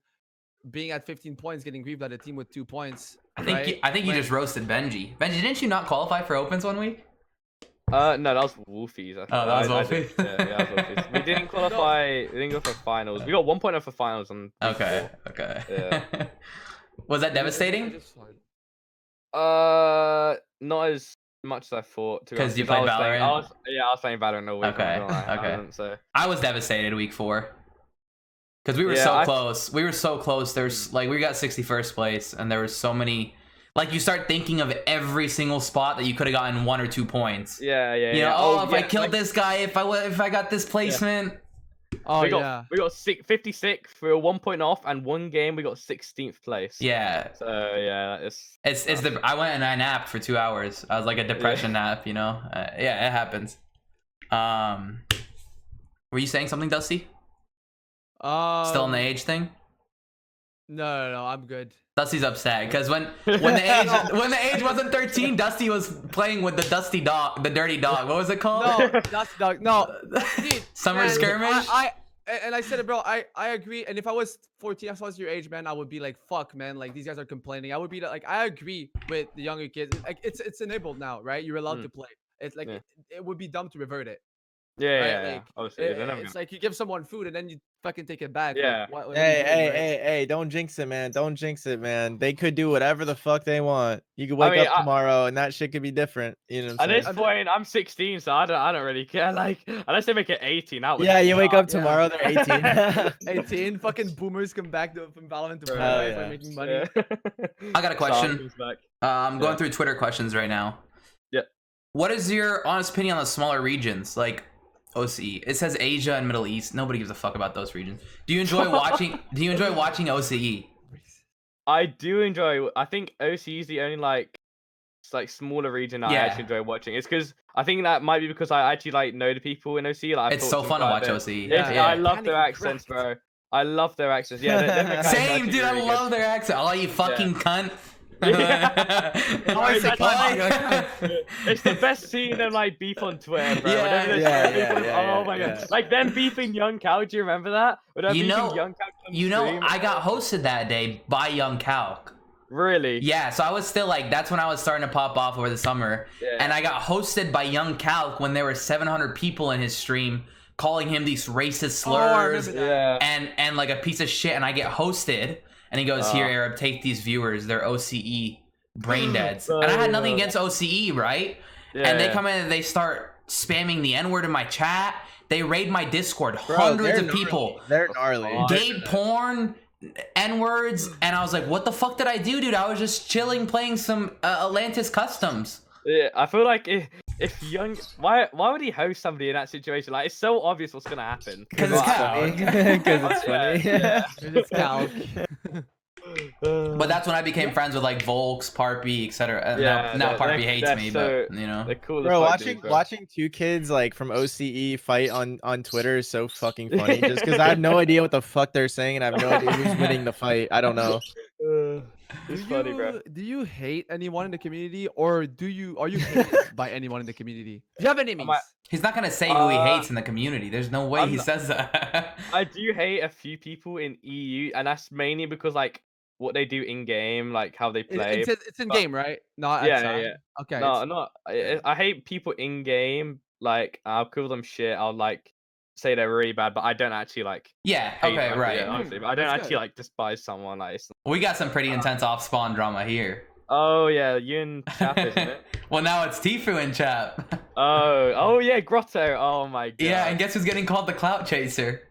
Speaker 4: being at 15 points, getting grieved at a team with 2 points.
Speaker 1: I think you just roasted Benjy. Benjy, didn't you not qualify for opens 1 week?
Speaker 2: No, that was Wolfies.
Speaker 1: That was Wolfies.
Speaker 2: That was Wolfies. We didn't qualify. We didn't go for finals. We got 1 point for finals on.
Speaker 1: Okay. Yeah. Was that devastating?
Speaker 2: Not as much as I thought.
Speaker 1: Because you played Valorant.
Speaker 2: I was playing Valorant all week.
Speaker 1: Okay. Okay. I was devastated week 4. Because we were so close. We were so close. There's like we got 61st place, and there was so many. Like you start thinking of every single spot that you could have gotten 1 or 2 points.
Speaker 2: Yeah.
Speaker 1: You know, if I killed this guy, if I got this placement.
Speaker 2: Yeah. Oh we got 56. We were 1 point off, and 1 game we got 16th place.
Speaker 1: Yeah.
Speaker 2: So yeah,
Speaker 1: it's the I went and I napped for 2 hours. I was like a depression nap, you know. Yeah, it happens. Were you saying something, Dusty? Still in the age thing?
Speaker 4: No, I'm good.
Speaker 1: Dusty's upset because when the age wasn't 13, Dusty was playing with the dirty dog. What was it called?
Speaker 4: No, Dusty dog. No, dude,
Speaker 1: Summer skirmish.
Speaker 4: I said it, bro. I agree. And if I was 14, if I was your age, man, I would be like, fuck, man. Like these guys are complaining. I would be like, I agree with the younger kids. Like it's enabled now, right? You're allowed to play. It's like it would be dumb to revert it.
Speaker 2: Yeah.
Speaker 4: Obviously, it's like you give someone food and then you fucking take it back.
Speaker 2: Yeah.
Speaker 4: Like,
Speaker 3: Hey, don't jinx it, man. Don't jinx it, man. They could do whatever the fuck they want. You could wake up tomorrow and that shit could be different. You know what I'm saying?
Speaker 2: At this point, I'm 16, so I don't really care. Like, unless they make it 18,
Speaker 3: you wake up tomorrow, they're 18.
Speaker 4: 18, fucking boomers come back from Valorant to Fortnite by making money.
Speaker 1: I got a question. I'm going through Twitter questions right now.
Speaker 2: Yeah.
Speaker 1: What is your honest opinion on the smaller regions? Like, OCE. It says Asia and Middle East. Nobody gives a fuck about those regions. Do you enjoy watching? Do you enjoy watching OCE?
Speaker 2: I do enjoy. I think OCE is the only like smaller region I actually enjoy watching. It's because I think that might be because I actually know the people in OCE. Like,
Speaker 1: it's so fun to watch OCE.
Speaker 2: I love their accents, bro. I love their accents. Yeah,
Speaker 1: same dude. I love their accent. Oh, you fucking cunt.
Speaker 2: It's the best seeing them like beef on Twitter, bro.
Speaker 3: Yeah.
Speaker 2: Oh my god, like them beefing Young Cow. Do you remember that?
Speaker 1: I got hosted that day by Young Cow.
Speaker 2: Really?
Speaker 1: Yeah. So I was still like, that's when I was starting to pop off over the summer, and I got hosted by Young Cow when there were 700 people in his stream calling him these racist slurs and like a piece of shit, and I get hosted. And he goes, here, Arab, take these viewers. They're OCE brain deads. And I had nothing against OCE, right? Yeah, and they come in and they start spamming the N-word in my chat. They raid my Discord. Hundreds of people.
Speaker 3: They're gnarly.
Speaker 1: Gay porn, N-words. And I was like, what the fuck did I do, dude? I was just chilling playing some Atlantis Customs.
Speaker 2: Yeah, I feel like if Young... Why would he host somebody in that situation? Like, it's so obvious what's going to happen.
Speaker 1: Because it's Cal.
Speaker 3: Because it's funny.
Speaker 4: It's Cal.
Speaker 1: But that's when I became friends with like Volks, Parpy, etc. Now Parpy hates me, but you know.
Speaker 2: Bro,
Speaker 3: watching 2 kids like from OCE fight on Twitter is so fucking funny. Just because I have no idea what the fuck they're saying and I have no idea who's winning the fight. I don't know.
Speaker 2: It's funny, bro.
Speaker 4: Do you hate anyone in the community, or are you hated by anyone in the community? Do you have enemies?
Speaker 1: He's not gonna say who he hates in the community. There's no way he says that.
Speaker 2: I do hate a few people in EU, and that's mainly because like what they do in game, like how they play.
Speaker 4: It's in game, right? Not
Speaker 2: yeah.
Speaker 4: Okay.
Speaker 2: No. I hate people in game. Like I'll call them shit. I'll like say they're really bad, but I don't actually like.
Speaker 1: Yeah. Okay. Right.
Speaker 2: Yeah, honestly, but I don't actually like despise someone. Like
Speaker 1: we got some pretty intense off spawn drama here.
Speaker 2: Oh yeah, you and Chap, isn't it?
Speaker 1: Well, now it's Tifu and Chap.
Speaker 2: Oh yeah, Grotto. Oh my god.
Speaker 1: Yeah, and guess who's getting called the Clout Chaser?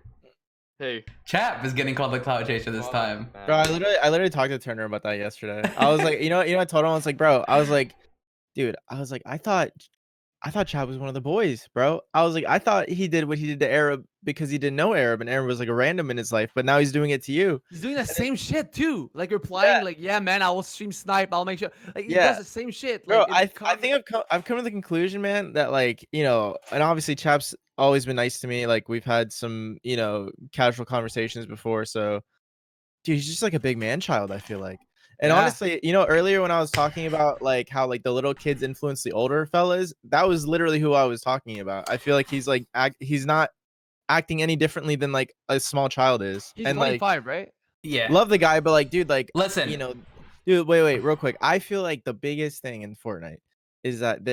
Speaker 2: Who?
Speaker 1: Chap is getting called the Clout Chaser this time.
Speaker 3: Man. Bro, I literally talked to Turner about that yesterday. I was like, you know, I told him, I was like, bro, I was like, dude, I thought Chap was one of the boys, bro. I was like, I thought he did what he did to Arab because he didn't know Arab, and Arab was like a random in his life, but now he's doing it to you.
Speaker 4: He's doing the same shit too, like replying, like, yeah, man, I will stream snipe, I'll make sure. Like, he does the same shit.
Speaker 3: Bro, like, I think I've come to the conclusion, man, that like, you know, and obviously Chap's always been nice to me. Like we've had some, you know, casual conversations before, so dude, he's just like a big man child, I feel like. And honestly, you know, earlier when I was talking about like how like the little kids influence the older fellas, that was literally who I was talking about. I feel like he's like he's not acting any differently than like a small child is.
Speaker 4: He's
Speaker 3: and
Speaker 4: 25, right?
Speaker 1: Yeah.
Speaker 3: Love the guy, but like, dude, like,
Speaker 1: listen,
Speaker 3: you know, dude, wait, real quick. I feel like the biggest thing in Fortnite is that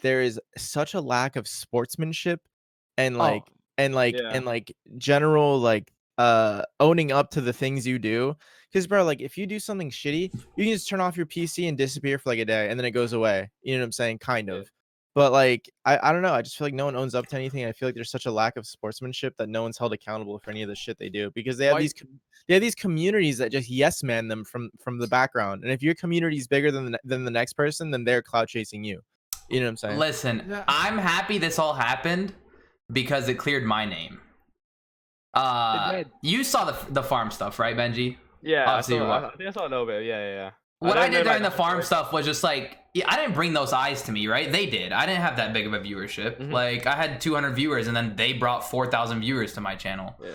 Speaker 3: there is such a lack of sportsmanship and like general like owning up to the things you do. Because bro, like if you do something shitty, you can just turn off your PC and disappear for like a day, and then it goes away. You know what I'm saying? Kind of. But like I don't know. I just feel like no one owns up to anything. I feel like there's such a lack of sportsmanship that no one's held accountable for any of the shit they do because they have these communities that just yes man them from the background. And if your community is bigger than the next person, then they're cloud chasing you. You know what I'm saying?
Speaker 1: Listen, I'm happy this all happened because it cleared my name. You saw the farm stuff, right, Benji?
Speaker 2: Yeah, I think I saw a little bit. Yeah.
Speaker 1: What I did during the farm stuff was just like, I didn't bring those eyes to me, right? They did. I didn't have that big of a viewership. Like, I had 200 viewers, and then they brought 4,000 viewers to my channel. Yeah.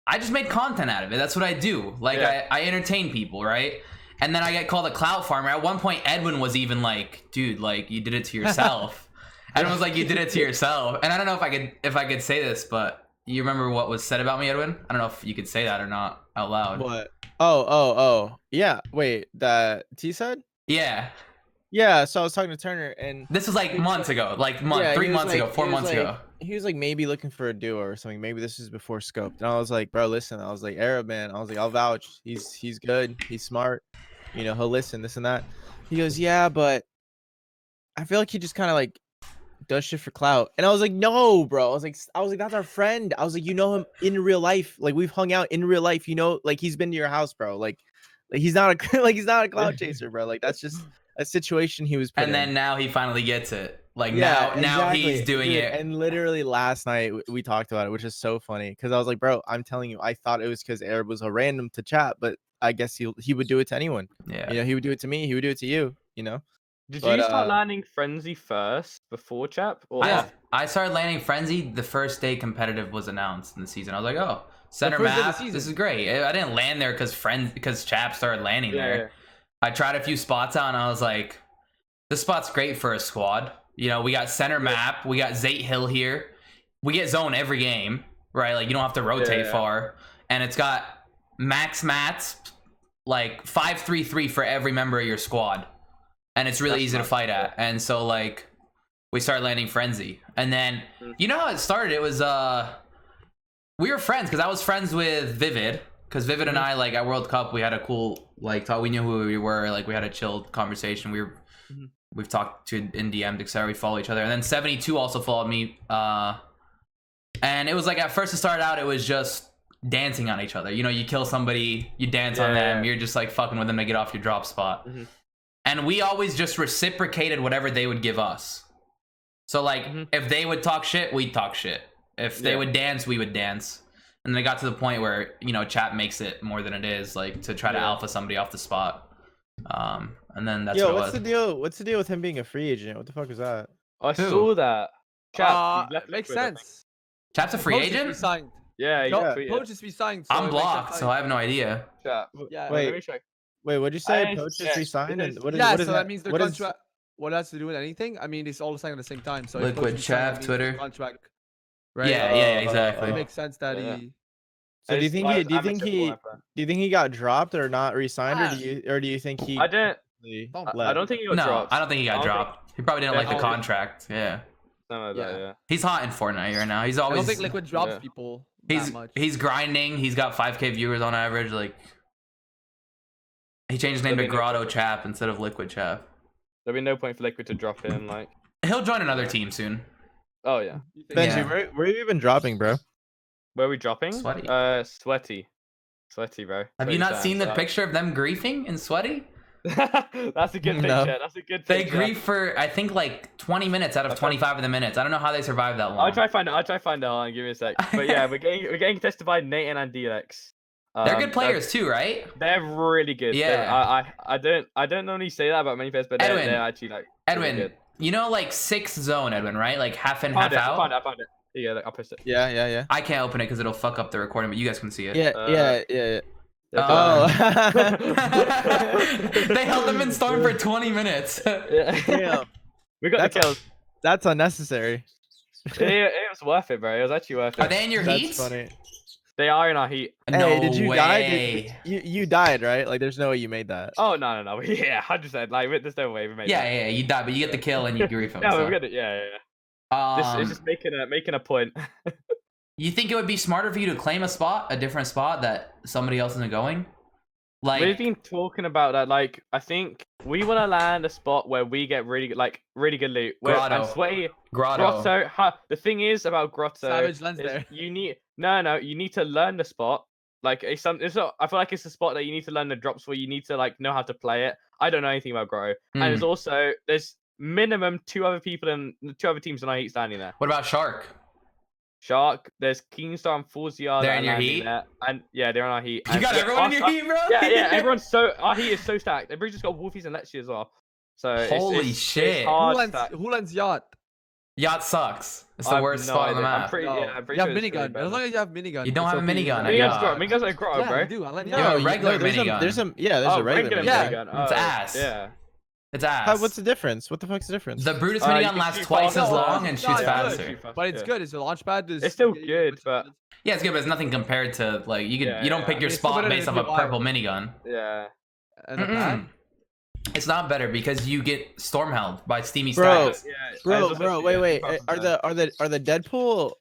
Speaker 1: I just made content out of it. That's what I do. Like, I entertain people, right? And then I get called a clout farmer. At one point, Edwin was even like, dude, like, you did it to yourself. Edwin was like, you did it to yourself. And I don't know if I could say this, but you remember what was said about me, Edwin? I don't know if you could say that or not out loud.
Speaker 3: What? Oh. Yeah. Wait, that T said?
Speaker 1: Yeah.
Speaker 3: Yeah, so I was talking to Turner, and
Speaker 1: this was like months ago, like 3 months ago, 4 months ago.
Speaker 3: He was like maybe looking for a duo or something. Maybe this is before Scoped. And I was like, bro, listen. I was like, Arab man. I was like, I'll vouch. He's good. He's smart. You know, he'll listen. This and that. He goes, yeah, but I feel like he just kind of like does shit for clout. And I was like, no, bro. I was like, that's our friend. I was like, you know him in real life. Like we've hung out in real life. You know, like he's been to your house, bro. Like he's not a clout chaser, bro. Like that's just a situation he was put
Speaker 1: and then
Speaker 3: in.
Speaker 1: Now he finally gets it. Like now he's doing it.
Speaker 3: And literally last night we talked about it, which is so funny because I was like, bro, I'm telling you, I thought it was because Arab was a random to chat, but I guess he would do it to anyone.
Speaker 1: Yeah,
Speaker 3: you know, he would do it to me, he would do it to you, you know.
Speaker 2: Did you start landing Frenzy first before Chap? Or
Speaker 1: I started landing Frenzy the first day competitive was announced in the season. I was like, oh, center map, this is great. I didn't land there because Chap started landing there. Yeah. I tried a few spots out and I was like, this spot's great for a squad. You know, we got center map, we got Zate Hill here. We get zone every game, right? Like you don't have to rotate far. And it's got max mats, like 5-3-3 for every member of your squad. And it's really easy to fight at. And so like we started landing Frenzy. And then you know how it started? It was we were friends because I was friends with Vivid. Because Vivid and I, like at World Cup, we had a cool like talk. We knew who we were. Like we had a chilled conversation. We've talked to in DM'd, etc. We follow each other. And then 72 also followed me. And it was like at first it started out, it was just dancing on each other. You know, you kill somebody, you dance on them. You're just like fucking with them to get off your drop spot. And we always just reciprocated whatever they would give us. So like if they would talk shit, we'd talk shit. If they would dance, we would dance. And then it got to the point where, you know, chat makes it more than it is, like to try to alpha somebody off the spot. And then that's what
Speaker 3: what's the deal? What's the deal with him being a free agent? What the fuck is that?
Speaker 2: I saw that.
Speaker 4: Chat makes sense.
Speaker 1: Chat's a free agent?
Speaker 2: Yeah,
Speaker 4: Poach just resigned.
Speaker 1: So I'm blocked, so I have no idea.
Speaker 2: Chat.
Speaker 4: Yeah.
Speaker 3: Wait,
Speaker 2: let me check.
Speaker 3: What'd you say? Poach just resigned? And what is
Speaker 4: so that means the contract. What has to do with anything? I mean, it's all signed at the same time. So
Speaker 1: Liquid Chat, Twitter.
Speaker 4: Contract. Right?
Speaker 1: Yeah, exactly.
Speaker 4: It makes sense that he.
Speaker 3: So do you think he got dropped or not re-signed, or do you think he?
Speaker 2: I don't think he got dropped.
Speaker 1: I don't think he got dropped. He probably didn't like the contract. Yeah. He's hot in Fortnite right now. He's always.
Speaker 4: I don't think Liquid drops people that much.
Speaker 1: He's grinding. He's got 5K viewers on average. Like he changed his name to Grotto Chap instead of Liquid Chap.
Speaker 2: There'll be no point for Liquid to drop him. Like
Speaker 1: he'll join another team soon.
Speaker 2: Oh yeah.
Speaker 3: Benji, where have you been dropping, bro?
Speaker 2: Where are we dropping?
Speaker 1: Sweaty.
Speaker 2: Sweaty, bro.
Speaker 1: Have you not seen the picture of them griefing in Sweaty?
Speaker 2: That's a good picture.
Speaker 3: No.
Speaker 2: That's a good picture.
Speaker 1: They grief for I think like 20 minutes out of 25 of the minutes. I don't know how they survived that long.
Speaker 2: I'll try to find it. Hold on, give me a sec. But yeah, we're getting tested by Nate and Dlex.
Speaker 1: They're good players too, right?
Speaker 2: They're really good.
Speaker 1: Yeah.
Speaker 2: I don't normally say that about many players, but they're actually like
Speaker 1: Edwin.
Speaker 2: Really good.
Speaker 1: You know, like 6th zone, Edwin, right? Like half in, half out.
Speaker 2: I found it. Yeah, I'll post it.
Speaker 3: Yeah.
Speaker 1: I can't open it because it'll fuck up the recording, but you guys can see it.
Speaker 3: Yeah.
Speaker 1: Oh. They held them in storm for 20 minutes.
Speaker 3: Damn.
Speaker 2: We got the kills.
Speaker 3: That's unnecessary.
Speaker 2: It was worth it, bro. It was actually worth it.
Speaker 1: Are they in your heat?
Speaker 3: That's funny.
Speaker 2: They are in our heat.
Speaker 3: Hey, did you die? You died, right? Like, there's no way you made that.
Speaker 2: Oh no. Yeah, 100%. Like, there's no way we made that.
Speaker 1: Yeah. You died, but you get the kill and you grief him.
Speaker 2: We got it. Yeah. It's just making a point.
Speaker 1: You think it would be smarter for you to claim a different spot that somebody else isn't going? Like
Speaker 2: we've been talking about that. Like, I think we want to land a spot where we get really good loot.
Speaker 1: Grotto.
Speaker 2: And Sweaty
Speaker 1: Grotto.
Speaker 2: The thing is about Grotto
Speaker 4: Savage lens
Speaker 2: is
Speaker 4: there.
Speaker 2: you need you need to learn the spot. Like it's not, I feel like it's a spot that you need to learn the drops where you need to like know how to play it. I don't know anything about Grotto, and there's minimum two other teams in our heat standing there.
Speaker 1: What about Shark?
Speaker 2: Shark, there's Keemstar and Forziar.
Speaker 1: They're in your heat?
Speaker 2: There, and yeah, they're in our heat.
Speaker 1: You got everyone in your heat, bro?
Speaker 2: Yeah, everyone's our heat is so stacked. Everybody's just got Wolfies and Lechie as well. So
Speaker 1: holy shit.
Speaker 2: It's hard
Speaker 4: who lends Yacht?
Speaker 1: Yacht sucks. It's the worst spot on the map.
Speaker 2: I'm pretty
Speaker 4: you
Speaker 2: sure
Speaker 4: have minigun. As long as you have minigun.
Speaker 1: You don't have a minigun.
Speaker 2: Minigun's like Grotto, bro.
Speaker 4: Yeah, you do. I'll let you
Speaker 1: You have a regular minigun.
Speaker 3: There's a regular
Speaker 2: minigun.
Speaker 1: It's ass.
Speaker 2: Yeah.
Speaker 1: It's ass.
Speaker 3: What's the difference? What the fuck's the difference?
Speaker 1: The Brutus minigun lasts twice as long and shoots faster.
Speaker 4: But it's good. It's a launch pad.
Speaker 2: It's still good, but
Speaker 1: yeah, it's good, but it's nothing compared to like you don't pick your spot based off a purple minigun.
Speaker 2: Yeah.
Speaker 1: It's not better because you get storm-held by steamy
Speaker 3: bro,
Speaker 1: stacks.
Speaker 3: Bro, wait. Are the Deadpool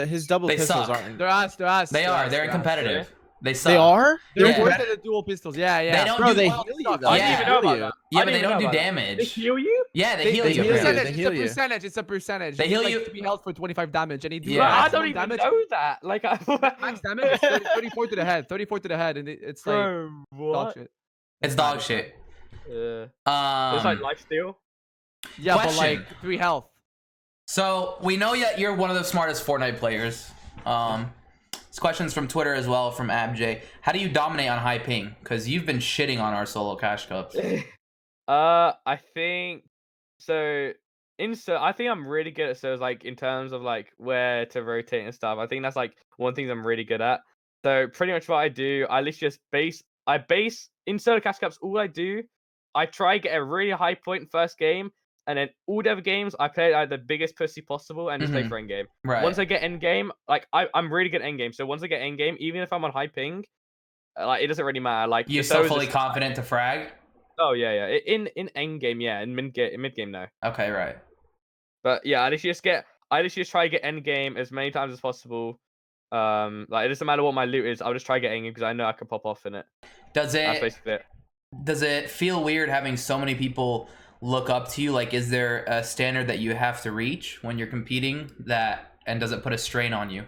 Speaker 3: his double pistols aren't?
Speaker 4: They're ass.
Speaker 1: They're in competitive. They suck.
Speaker 3: They are?
Speaker 4: They're worse than the dual pistols. Yeah.
Speaker 1: They don't
Speaker 3: bro,
Speaker 1: do
Speaker 3: they heal you.
Speaker 2: I didn't even know about that.
Speaker 1: Yeah, but they don't do damage.
Speaker 2: They heal you?
Speaker 1: Yeah, they heal you.
Speaker 4: It's a percentage.
Speaker 1: They heal you.
Speaker 4: To be held for 25 damage, and he do
Speaker 2: I don't even know that. Like
Speaker 4: max damage is 34 to the head. 34 to the head, and it's like dog shit.
Speaker 1: It's dog shit.
Speaker 2: It's like lifesteal.
Speaker 4: Yeah, but like 3 health.
Speaker 1: So we know that you're one of the smartest Fortnite players. This question's from Twitter as well, from AbJ. How do you dominate on high ping? Because you've been shitting on our solo cash cups.
Speaker 2: I think so. I think I'm really good at solos, like in terms of like where to rotate and stuff. I think that's like one thing I'm really good at. So pretty much what I do, I literally just base in solo cash cups. All I do, I try to get a really high point first game, and then all the other games I play like the biggest pussy possible and just play for end game.
Speaker 1: Right.
Speaker 2: Once I get end game, like I'm really good at end game. So once I get end game, even if I'm on high ping, like it doesn't really matter. Like
Speaker 1: you're so fully confident to frag.
Speaker 2: Oh yeah. In end game, yeah. In mid game, no.
Speaker 1: Okay, right.
Speaker 2: But yeah, I literally just try to get end game as many times as possible. Like it doesn't matter what my loot is, I'll just try to get end game because I know I can pop off in it.
Speaker 1: That's basically
Speaker 2: it.
Speaker 1: Does it feel weird having so many people look up to you? Like, is there a standard that you have to reach when you're competing and does it put a strain on you?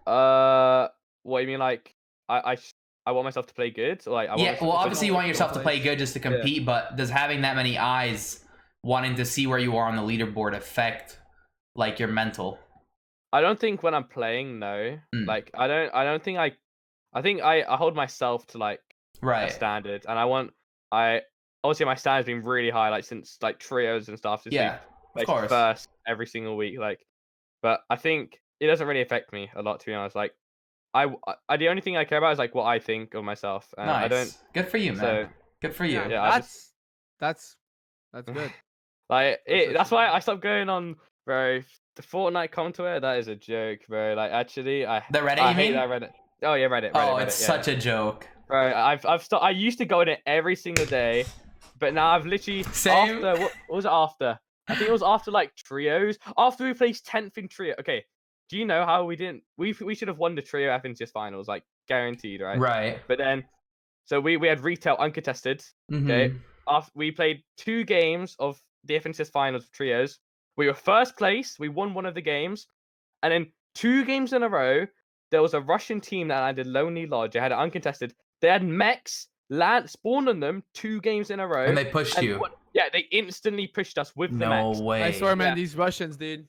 Speaker 2: What do you mean? Like, I want myself to play good? Or like,
Speaker 1: obviously you want yourself to play good just to compete, but does having that many eyes wanting to see where you are on the leaderboard affect like your mental?
Speaker 2: I don't think when I'm playing, no. Like, I don't think I think I hold myself to like a standard, and obviously my standard's been really high, like since like trios and stuff. Of course. First every single week, like. But I think it doesn't really affect me a lot, to be honest. Like, I the only thing I care about is like what I think of myself. And
Speaker 1: nice.
Speaker 2: I don't.
Speaker 1: Good for you, man.
Speaker 2: So,
Speaker 1: good for you.
Speaker 2: Yeah,
Speaker 4: that's good.
Speaker 2: Like that's why I stopped going on, bro. The Fortnite commentator, that is a joke, bro. Like actually,
Speaker 1: the Reddit.
Speaker 2: I hate that Reddit. Oh yeah, Reddit.
Speaker 1: It's such a joke,
Speaker 2: bro. I used to go in it every single day, but now I've literally after what was it after? I think it was after like trios. After we placed 10th in trio. Okay, do you know how we didn't? We should have won the trio FNCS finals, like guaranteed, right?
Speaker 1: Right.
Speaker 2: But then, so we had retail uncontested. Okay. After we played 2 games of the FNCS finals of trios. We were first place. We won one of the games, and then 2 games in a row, there was a Russian team that landed Lonely Lodge. They had it uncontested. They had mechs spawned on them 2 games in a row,
Speaker 1: and they pushed you.
Speaker 2: They instantly pushed us with the mechs.
Speaker 1: No way.
Speaker 4: I swear, man, these Russians, dude.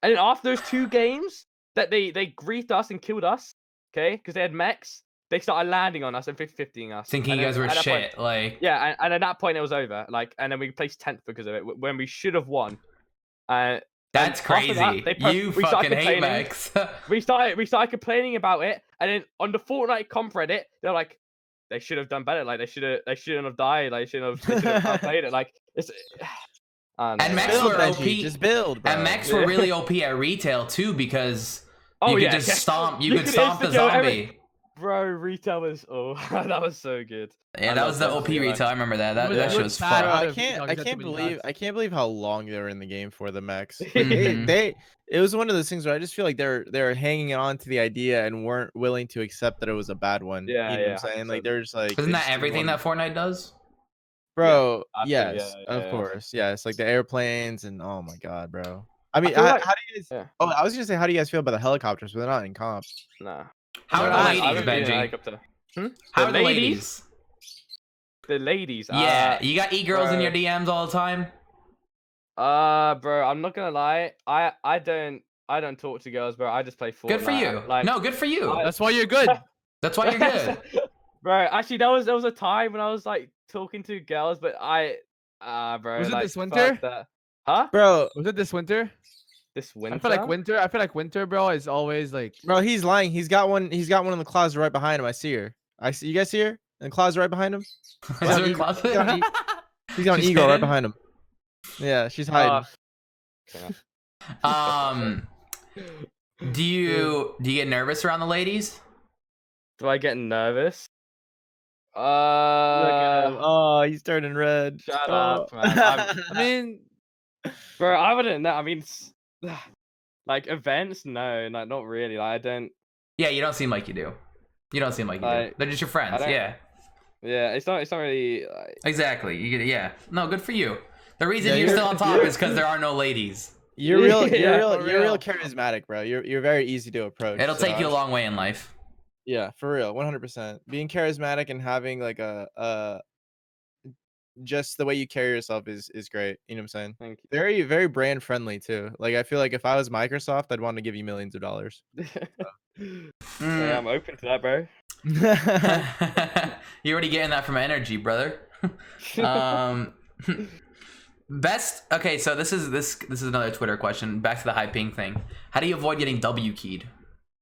Speaker 2: And then after those 2 games, that they griefed us and killed us. Okay, because they had mechs. They started landing on us and 50-50ing us.
Speaker 1: Thinking you guys were shit. And
Speaker 2: at that point it was over. Like, and then we placed 10th because of it when we should have won.
Speaker 1: That's crazy. That, you fucking hate mechs.
Speaker 2: we started complaining about it, and then on the Fortnite comp Reddit, they're like, they should have done better. Like they shouldn't have died. They shouldn't have played it. Like it's.
Speaker 1: And mechs were OP.
Speaker 3: Just build, bro.
Speaker 1: And mechs were really OP at retail too because you could just stomp. You could stomp the zombie.
Speaker 2: Bro, retail was that was so good.
Speaker 1: Yeah, that was the OP retail. I remember that. That shit was
Speaker 4: sad.
Speaker 1: fun.
Speaker 3: I can't believe how long they were in the game for the mechs. Like
Speaker 1: Mhm.
Speaker 3: it was one of those things where I just feel like they're hanging on to the idea and weren't willing to accept that it was a bad one.
Speaker 2: Yeah,
Speaker 3: you know
Speaker 2: yeah,
Speaker 3: what I'm saying? Like
Speaker 2: 100%.
Speaker 3: they're just like,
Speaker 1: Isn't
Speaker 3: they
Speaker 1: that
Speaker 3: just didn't
Speaker 1: everything
Speaker 3: wanna-
Speaker 1: that Fortnite does?
Speaker 3: Bro,
Speaker 2: I think,
Speaker 3: yes,
Speaker 2: yeah,
Speaker 3: of
Speaker 2: yeah.
Speaker 3: course, yes, like the airplanes and oh my god, bro. I mean,
Speaker 2: feel like-
Speaker 3: how do you guys?
Speaker 2: Yeah.
Speaker 3: Oh, I was gonna say, how do you guys feel about the helicopters? But they're not in comp.
Speaker 2: Nah.
Speaker 1: How are
Speaker 2: I
Speaker 1: the
Speaker 2: don't- I
Speaker 1: ladies,
Speaker 2: don't think
Speaker 1: Benji?
Speaker 2: helicopter.
Speaker 1: How
Speaker 2: The
Speaker 1: are the ladies?
Speaker 2: The ladies.
Speaker 1: Yeah, you got e-girls in
Speaker 2: bro.
Speaker 1: your DMs all the time?
Speaker 2: Bro, I'm not gonna lie. I don't talk to girls, bro. I just play Fortnite.
Speaker 1: Good for you.
Speaker 2: Like,
Speaker 1: No, good for you.
Speaker 4: That's why you're good.
Speaker 1: That's why you're good.
Speaker 2: Bro, actually, there was a time when I was like talking to girls, but bro.
Speaker 4: Was it
Speaker 2: like,
Speaker 4: this winter?
Speaker 2: fuck that. Huh?
Speaker 3: Bro,
Speaker 4: Was it this winter?
Speaker 2: This winter?
Speaker 4: I feel like winter, bro, is always like.
Speaker 3: bro, he's lying. He's got one in the closet right behind him. I see her. I see. You guys see her in the closet right behind him?
Speaker 1: Is there a closet?
Speaker 3: He's got an
Speaker 1: She's
Speaker 3: eagle right
Speaker 1: hidden?
Speaker 3: behind him. Yeah, she's hiding.
Speaker 1: Do you get nervous around the ladies?
Speaker 2: Do I get nervous?
Speaker 3: Look at him. Oh, he's turning red.
Speaker 2: Shut
Speaker 3: Oh.
Speaker 2: up, man.
Speaker 4: I mean,
Speaker 2: Bro, I wouldn't know. I mean, like events, no, like not really. Like I don't.
Speaker 1: Yeah, you don't seem like you do. You don't seem like you do.
Speaker 2: Like,
Speaker 1: They're just your friends.
Speaker 2: don't-
Speaker 1: Yeah,
Speaker 2: Yeah, it's not really. Like,
Speaker 1: exactly. You get it. Yeah. No, good for you. The reason
Speaker 3: Yeah,
Speaker 1: you're
Speaker 3: you're-
Speaker 1: still on top is because there are no ladies.
Speaker 3: You're real.
Speaker 2: Yeah,
Speaker 3: You're
Speaker 2: for
Speaker 3: real
Speaker 2: real.
Speaker 3: charismatic, bro. You're very easy to approach.
Speaker 1: It'll
Speaker 3: so
Speaker 1: take you a
Speaker 3: I'm-
Speaker 1: long way in life.
Speaker 3: Yeah, for real, 100%. Being charismatic and having like just the way you carry yourself is great. You know what I'm saying?
Speaker 2: thank you.
Speaker 3: Very very brand friendly too. Like I feel like if I was Microsoft, I'd want to give you millions of dollars.
Speaker 2: Yeah, I'm open to that, bro.
Speaker 1: You're already getting that from energy, brother. Best. Okay, so this is another Twitter question. Back to the high ping thing. How do you avoid getting W keyed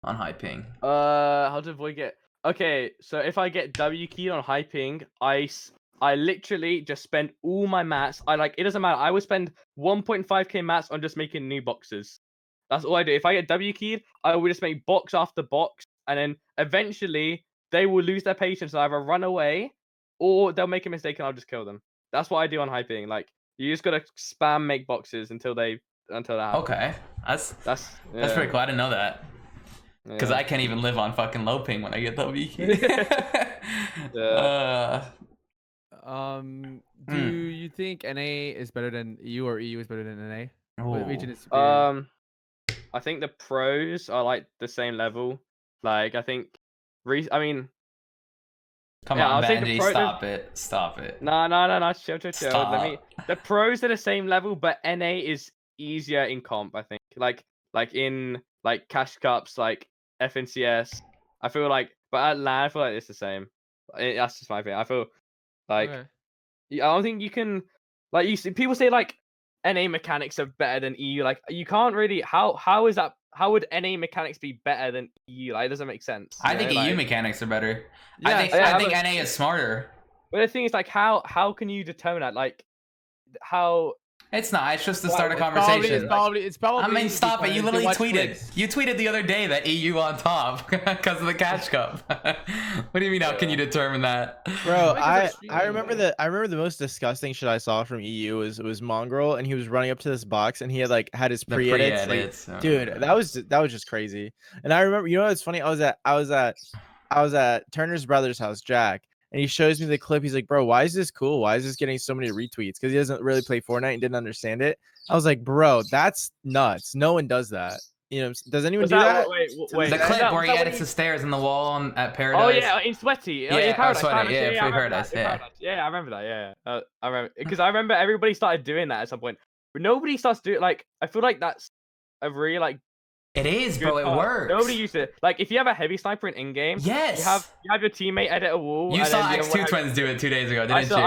Speaker 1: on high ping?
Speaker 2: How to avoid get? Okay, so if I get W keyed on high ping, I literally just spend all my mats. It doesn't matter. I would spend 1.5k mats on just making new boxes. That's all I do. If I get W keyed, I will just make box after box, and then eventually they will lose their patience and either run away or they'll make a mistake and I'll just kill them. That's what I do on high ping. Like you just gotta spam make boxes until that happens.
Speaker 1: Okay, that's pretty cool. I didn't know that. Because I can't even live on fucking low ping when I get W keyed.
Speaker 2: Yeah.
Speaker 4: Do you think NA is better than EU or EU is better than NA? What region is superior?
Speaker 2: I think the pros are like the same level. Like I think, I mean,
Speaker 1: Come
Speaker 2: yeah,
Speaker 1: on,
Speaker 2: I'll say the
Speaker 1: Benji, stop it.
Speaker 2: No, chill. Let me.
Speaker 1: Stop.
Speaker 2: The pros are the same level, but NA is easier in comp. I think, like in like cash cups, like FNCS. I feel like, but at LAN, I feel like it's the same. That's just my opinion. I feel like
Speaker 4: Okay.
Speaker 2: I don't think you can, like you see people say like NA mechanics are better than EU. Like you can't really. How is that? How would NA mechanics be better than EU? Like it doesn't make sense.
Speaker 1: I think EU mechanics are better. I think NA is smarter.
Speaker 2: But the thing is, like, how can you determine that? Like, how?
Speaker 1: It's not. It's just to start a
Speaker 4: It's
Speaker 1: conversation.
Speaker 4: probably. I
Speaker 1: mean, stop it. You literally
Speaker 4: watch
Speaker 1: tweeted.
Speaker 4: clips.
Speaker 1: You tweeted the other day that EU on top because of the catch cup. What do you mean? How can you determine that?
Speaker 3: Bro, I
Speaker 4: I
Speaker 3: remember the most disgusting shit I saw from EU was Mongrel, and he was running up to this box and he had his
Speaker 1: The
Speaker 3: pre-edits.
Speaker 1: pre-edits.
Speaker 3: Like, dude, that was just crazy. And I remember, you know what's funny? I was at Turner's brother's house, Jack, and he shows me the clip. He's like, bro, why is this cool? Why is this getting so many retweets? Because he doesn't really play Fortnite and didn't understand it. I was like, bro, that's nuts. No one does that. You know, does anyone do that?
Speaker 2: Wait.
Speaker 1: The
Speaker 2: is
Speaker 1: clip
Speaker 2: that-
Speaker 1: where
Speaker 2: is
Speaker 1: he
Speaker 2: that
Speaker 1: edits
Speaker 2: when
Speaker 1: the stairs in the wall at Paradise.
Speaker 2: Oh yeah, in Sweaty.
Speaker 1: Yeah,
Speaker 2: in Paradise.
Speaker 1: Sweaty, yeah,
Speaker 2: I
Speaker 1: Free
Speaker 2: remember
Speaker 1: Paradise,
Speaker 2: that, in
Speaker 1: yeah.
Speaker 2: Paradise. Yeah, I remember that. Yeah, I remember because I remember everybody started doing that at some point, but nobody starts doing like. I feel like that's a really like.
Speaker 1: It is,
Speaker 2: good
Speaker 1: bro. It
Speaker 2: part.
Speaker 1: works.
Speaker 2: Nobody used it. Like if you have a heavy sniper in game,
Speaker 1: Yes.
Speaker 2: you have your teammate edit a wall.
Speaker 1: You
Speaker 2: and
Speaker 1: saw
Speaker 2: then the other one
Speaker 1: X2 Twins do it 2 days ago,
Speaker 2: I
Speaker 1: didn't
Speaker 2: saw,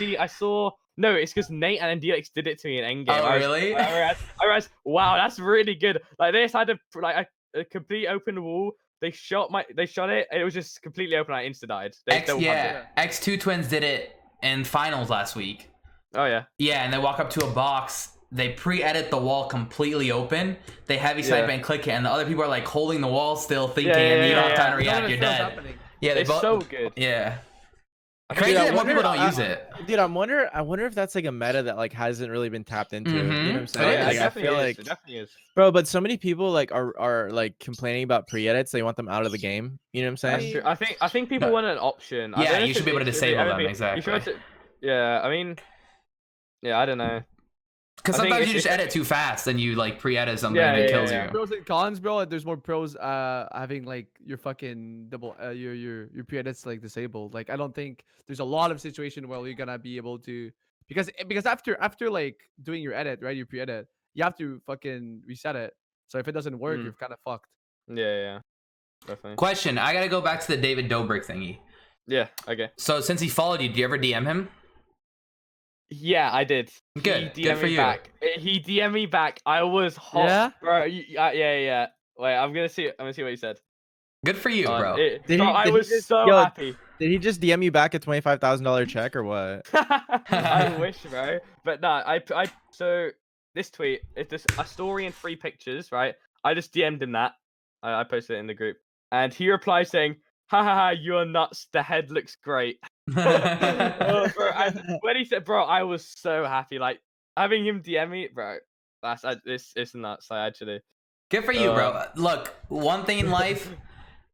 Speaker 1: you?
Speaker 2: I saw. No, it's because Nate and DX did it to me in endgame.
Speaker 1: Oh, really?
Speaker 2: I realized, wow, that's really good. Like they just had a complete open wall. They shot it, and it was just completely open. I insta died.
Speaker 1: X2 Twins did it in finals last week.
Speaker 2: Oh yeah.
Speaker 1: Yeah, and they walk up to a box they pre-edit the wall completely open, they heavy snipe and click it, and the other people are like holding the wall still thinking, and you don't have time to react, you're dead.
Speaker 4: Happening.
Speaker 1: Yeah,
Speaker 2: it's so good.
Speaker 1: Yeah. Crazy that more people don't use it.
Speaker 3: Dude, I wonder if that's like a meta that like hasn't really been tapped into. You know what I'm saying?
Speaker 2: Yeah,
Speaker 3: like, I feel like
Speaker 2: it definitely is.
Speaker 3: Bro, but so many people like are like complaining about pre-edits. They want them out of the game. You know what I'm saying?
Speaker 2: That's true. I think people want an option.
Speaker 1: Yeah, you should be able to disable them. Exactly.
Speaker 2: Yeah, I mean, yeah, I don't know.
Speaker 1: Because sometimes you just edit too fast and you like pre-edit something and it kills you.
Speaker 4: Pros and cons, bro. There's more pros having like your fucking double your pre-edits like disabled. Like I don't think there's a lot of situation where you're gonna be able to because after like doing your edit, right, your pre-edit, you have to fucking reset it. So if it doesn't work, you're kind of fucked.
Speaker 2: Yeah, definitely.
Speaker 1: Question: I gotta go back to the David Dobrik thingy.
Speaker 2: Yeah. Okay.
Speaker 1: So since he followed you, did you ever DM him?
Speaker 2: Yeah, I did.
Speaker 1: Good.
Speaker 2: He
Speaker 1: Good for
Speaker 2: me
Speaker 1: you.
Speaker 2: Back. He DM'd me back. I was hot,
Speaker 4: yeah?
Speaker 2: bro. Yeah. Wait, I'm gonna see what he said.
Speaker 1: Good for you, bro.
Speaker 2: I was so happy.
Speaker 3: Did he just DM you back a $25,000 check or what?
Speaker 2: I wish, bro. But no, so this tweet, it's just a story and 3 pictures, right? I just DM'd him that. I posted it in the group, and he replied saying, "Ha ha ha, you're nuts. The head looks great." Oh, bro, when he said, "Bro," I was so happy. Like having him DM me, bro. It's nuts. Actually.
Speaker 1: Good for you, bro. Look, one thing in life,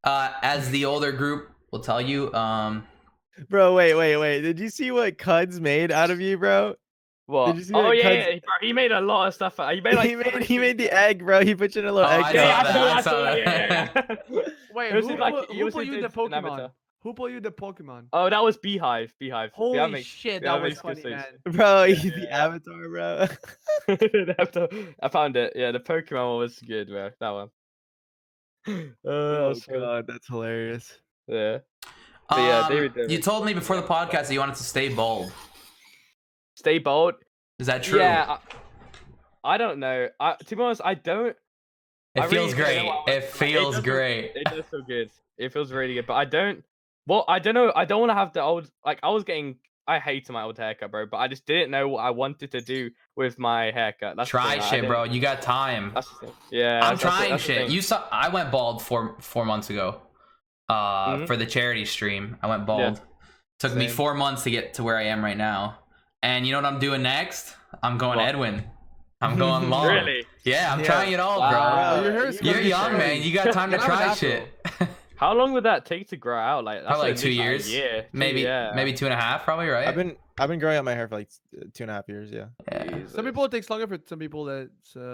Speaker 1: as the older group will tell you,
Speaker 3: Bro, wait. Did you see what Cuds made out of you, bro?
Speaker 2: What?
Speaker 3: Did you see
Speaker 2: Bro. He made a lot of stuff. He made like
Speaker 3: he made the egg, bro. He put you in a little egg.
Speaker 1: I saw that.
Speaker 4: Wait, who put you the Pokemon? Who put you the Pokemon?
Speaker 2: Oh, that was Beehive.
Speaker 4: Holy shit, that was funny, man.
Speaker 3: Bro, the avatar, bro.
Speaker 2: I found it. Yeah, the Pokemon one was good, bro. That one.
Speaker 3: Oh god, that's hilarious.
Speaker 2: Yeah. But yeah, David.
Speaker 1: You told me before the podcast that you wanted to stay bold.
Speaker 2: Stay bold?
Speaker 1: Is that true?
Speaker 2: Yeah. I don't know. To be honest, I don't.
Speaker 1: It feels great. It feels great.
Speaker 2: It does feel good. It feels really good. But I don't. Well, I don't know. I don't want to have the old. Like I hated my old haircut, bro. But I just didn't know what I wanted to do with my haircut. That's
Speaker 1: try shit, bro. You got time.
Speaker 2: That's the thing. Yeah.
Speaker 1: I'm trying shit. You saw. I went bald 4 months ago. For the charity stream, I went bald.
Speaker 2: Yeah.
Speaker 1: Took me 4 months to get to where I am right now. And you know what I'm doing next? I'm going Edwin. I'm going long.
Speaker 2: Really?
Speaker 1: Yeah, I'm trying it all, bro.
Speaker 3: Wow.
Speaker 1: You're young, man. You got time to try shit.
Speaker 2: How long would that take to grow out? Like that's
Speaker 1: probably like 2 years.
Speaker 2: Yeah,
Speaker 1: maybe 2.5, probably, right?
Speaker 3: I've been growing out my hair for like 2.5 years. Yeah.
Speaker 4: Some people it takes longer for some people that.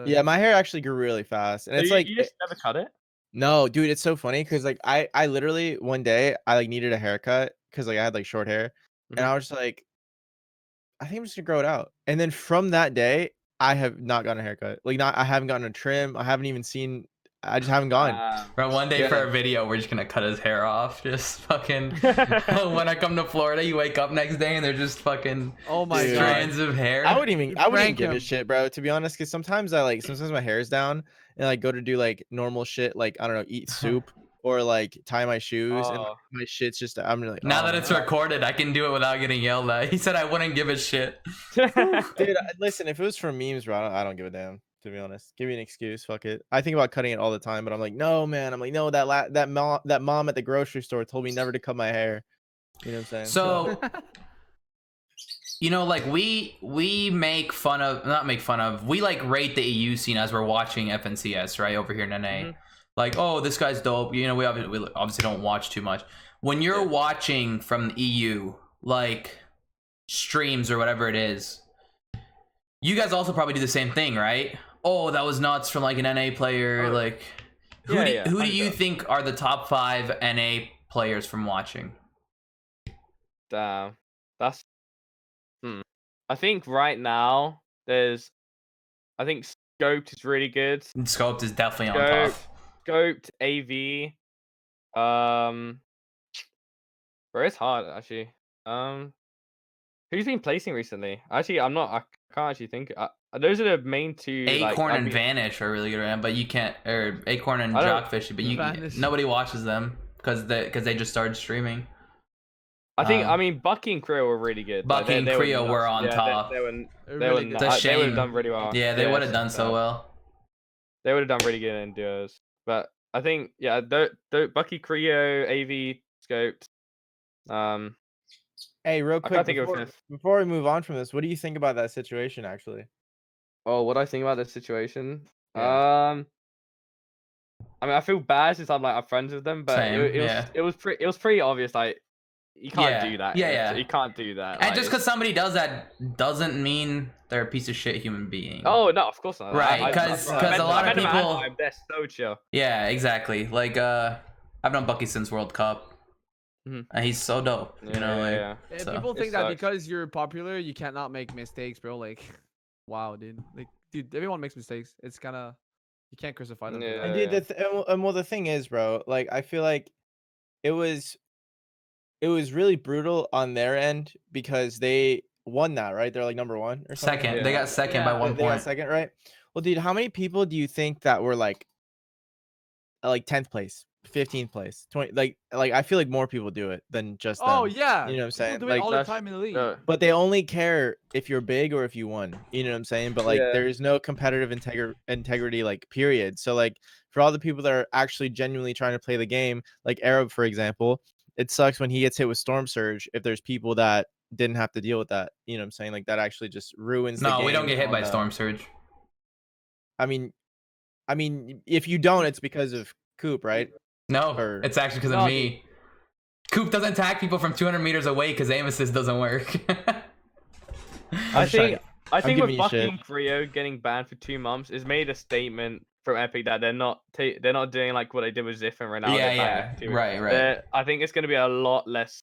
Speaker 3: Yeah, my hair actually grew really fast, and it's like
Speaker 2: you just never cut it.
Speaker 3: No, dude, it's so funny because like I literally one day I like needed a haircut because like I had like short hair, and I was just like, I think I'm just gonna grow it out. And then from that day, I have not gotten a haircut. Like I haven't gotten a trim. I haven't even seen. I just haven't gone.
Speaker 1: Bro, one day for a video, we're just gonna cut his hair off. Just fucking. When I come to Florida, you wake up next day and they're just fucking.
Speaker 4: Oh my god.
Speaker 1: Strands of hair.
Speaker 3: I wouldn't even give a shit, bro. To be honest, because sometimes my hair's down and like go to do like normal shit, like I don't know, eat soup or like tie my shoes, and my shit's just. I'm really.
Speaker 1: Now that it's recorded, I can do it without getting yelled at. He said I wouldn't give a shit.
Speaker 3: Dude, listen, if it was for memes, bro, I don't give a damn. To be honest, give me an excuse. Fuck it. I think about cutting it all the time, but I'm like, no, man. I'm like, no. That mom at the grocery store told me never to cut my hair. You know what I'm saying?
Speaker 1: So, you know, like we make fun of, not make fun of. We like rate the EU scene as we're watching FNCS, right, over here in NA. Like, oh, this guy's dope. You know, we obviously don't watch too much. When you're watching from the EU, like streams or whatever it is, you guys also probably do the same thing, right? Oh, that was nuts from like an NA player. Like, who do you think are the top 5 NA players from watching?
Speaker 2: Damn, that's. I think right now I think Scoped is really good.
Speaker 1: Scoped is definitely on top.
Speaker 2: Scoped, AV, bro, it's hard actually. Who's been placing recently? Actually, I can't actually think. Those are the main 2.
Speaker 1: Acorn and Vanish are really good around, but you can't. Or Acorn and Jockfishy, but nobody watches them because they just started streaming.
Speaker 2: I think I mean Bucky and Creo were really good.
Speaker 1: Bucky and Creo were on top.
Speaker 2: They
Speaker 4: really
Speaker 2: would
Speaker 4: good.
Speaker 2: have done really well.
Speaker 1: Yeah, they would have done so well.
Speaker 2: They would have done really good in duos. But I think Bucky, Creo, AV, Scoped.
Speaker 3: Hey, real quick,
Speaker 2: think
Speaker 3: before we move on from this, what do you think about that situation actually?
Speaker 2: Oh, what do I think about this situation?
Speaker 3: Yeah.
Speaker 2: I mean, I feel bad since I'm friends with them, but it was pretty obvious. Like, you can't do that.
Speaker 1: Yeah.
Speaker 2: You can't do that.
Speaker 1: And just because somebody does that doesn't mean they're a piece of shit human being.
Speaker 2: Oh no, of course not.
Speaker 1: Right? Because a lot of people.
Speaker 2: They're so chill.
Speaker 1: Yeah, exactly. Like I've known Bucky since World Cup. And he's so dope, you know.
Speaker 4: So. People think that because you're popular, you cannot make mistakes, bro. Like, wow, dude. Like, dude, everyone makes mistakes. It's kind of you can't crucify them.
Speaker 3: And dude, the thing is, bro. Like, I feel like it was really brutal on their end because they won that, right? They're like number 1 or something.
Speaker 1: Second, they got second by 1 point.
Speaker 3: They got second, right? Well, dude, how many people do you think that were like 10th place? 15th place, 20, like I feel like more people do it than just them.
Speaker 4: Oh yeah,
Speaker 3: you know what I'm saying?
Speaker 4: People do it all the time in the league.
Speaker 3: But they only care if you're big or if you won. You know what I'm saying? But like, there's no competitive integrity, like, period. So like, for all the people that are actually genuinely trying to play the game, like Arab, for example, it sucks when he gets hit with Storm Surge. If there's people that didn't have to deal with that, you know what I'm saying? Like, that actually just ruins.
Speaker 1: No,
Speaker 3: the game
Speaker 1: we don't get hit by Storm Surge.
Speaker 3: I mean, if you don't, it's because of Coop, right?
Speaker 1: No, it's actually because of me. Coop doesn't attack people from 200 meters away because aim assist doesn't work.
Speaker 2: I think with Bucky and Creo getting banned for 2 months has made a statement from Epic that they're not doing like what they did with Ziff and Ronaldo.
Speaker 1: Yeah, right.
Speaker 2: I think it's going to be a lot less,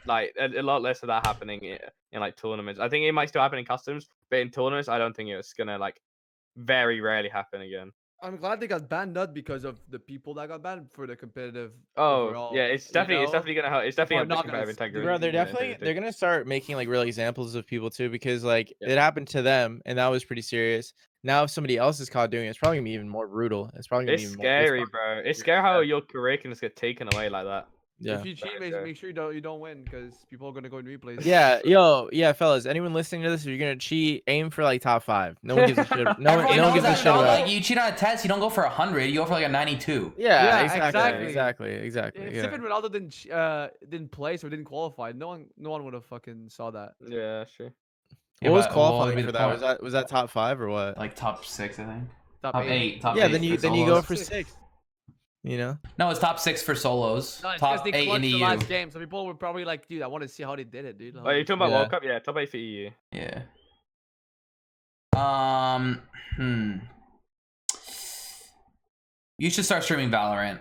Speaker 2: like a lot less of that happening in like tournaments. I think it might still happen in customs, but in tournaments, I don't think it's gonna like very rarely happen again.
Speaker 4: I'm glad they got banned, not because of the people that got banned, for the competitive.
Speaker 2: Oh,
Speaker 4: overall,
Speaker 2: yeah, it's definitely gonna help. It's definitely
Speaker 4: not
Speaker 2: competitive integrity.
Speaker 3: Bro, they're gonna start making like real examples of people too, because like it happened to them and that was pretty serious. Now if somebody else is caught doing it, it's probably gonna be even more brutal. It's probably gonna be even
Speaker 2: scary,
Speaker 3: more,
Speaker 2: bro. It's scary how your career can just get taken away like that.
Speaker 3: Yeah.
Speaker 4: If you cheat, make sure you don't win, because people are gonna go in replays.
Speaker 3: Yeah, fellas. Anyone listening to this, if you're gonna cheat, aim for like top 5. No one gives a shit. No one gives a shit about.
Speaker 1: Like, you cheat on a test, you don't go for 100. You go for like a 92.
Speaker 3: Yeah, exactly.
Speaker 4: If Ziff and Ronaldo didn't place or didn't qualify, no one would have fucking saw that.
Speaker 2: Yeah, sure.
Speaker 3: What was qualifying for that? Was that top 5 or what?
Speaker 1: Like top 6, I think.
Speaker 4: Top 8.
Speaker 1: Top 8.
Speaker 3: Yeah, then you go for 6. You know?
Speaker 1: No, it's top 6 for solos.
Speaker 4: No,
Speaker 1: top 8 in the EU.
Speaker 4: last game, so people were probably like, dude, I want to see how they did it, dude.
Speaker 2: Oh, you're talking about World Cup? Yeah, top 8 for EU.
Speaker 1: Yeah. You should start streaming Valorant.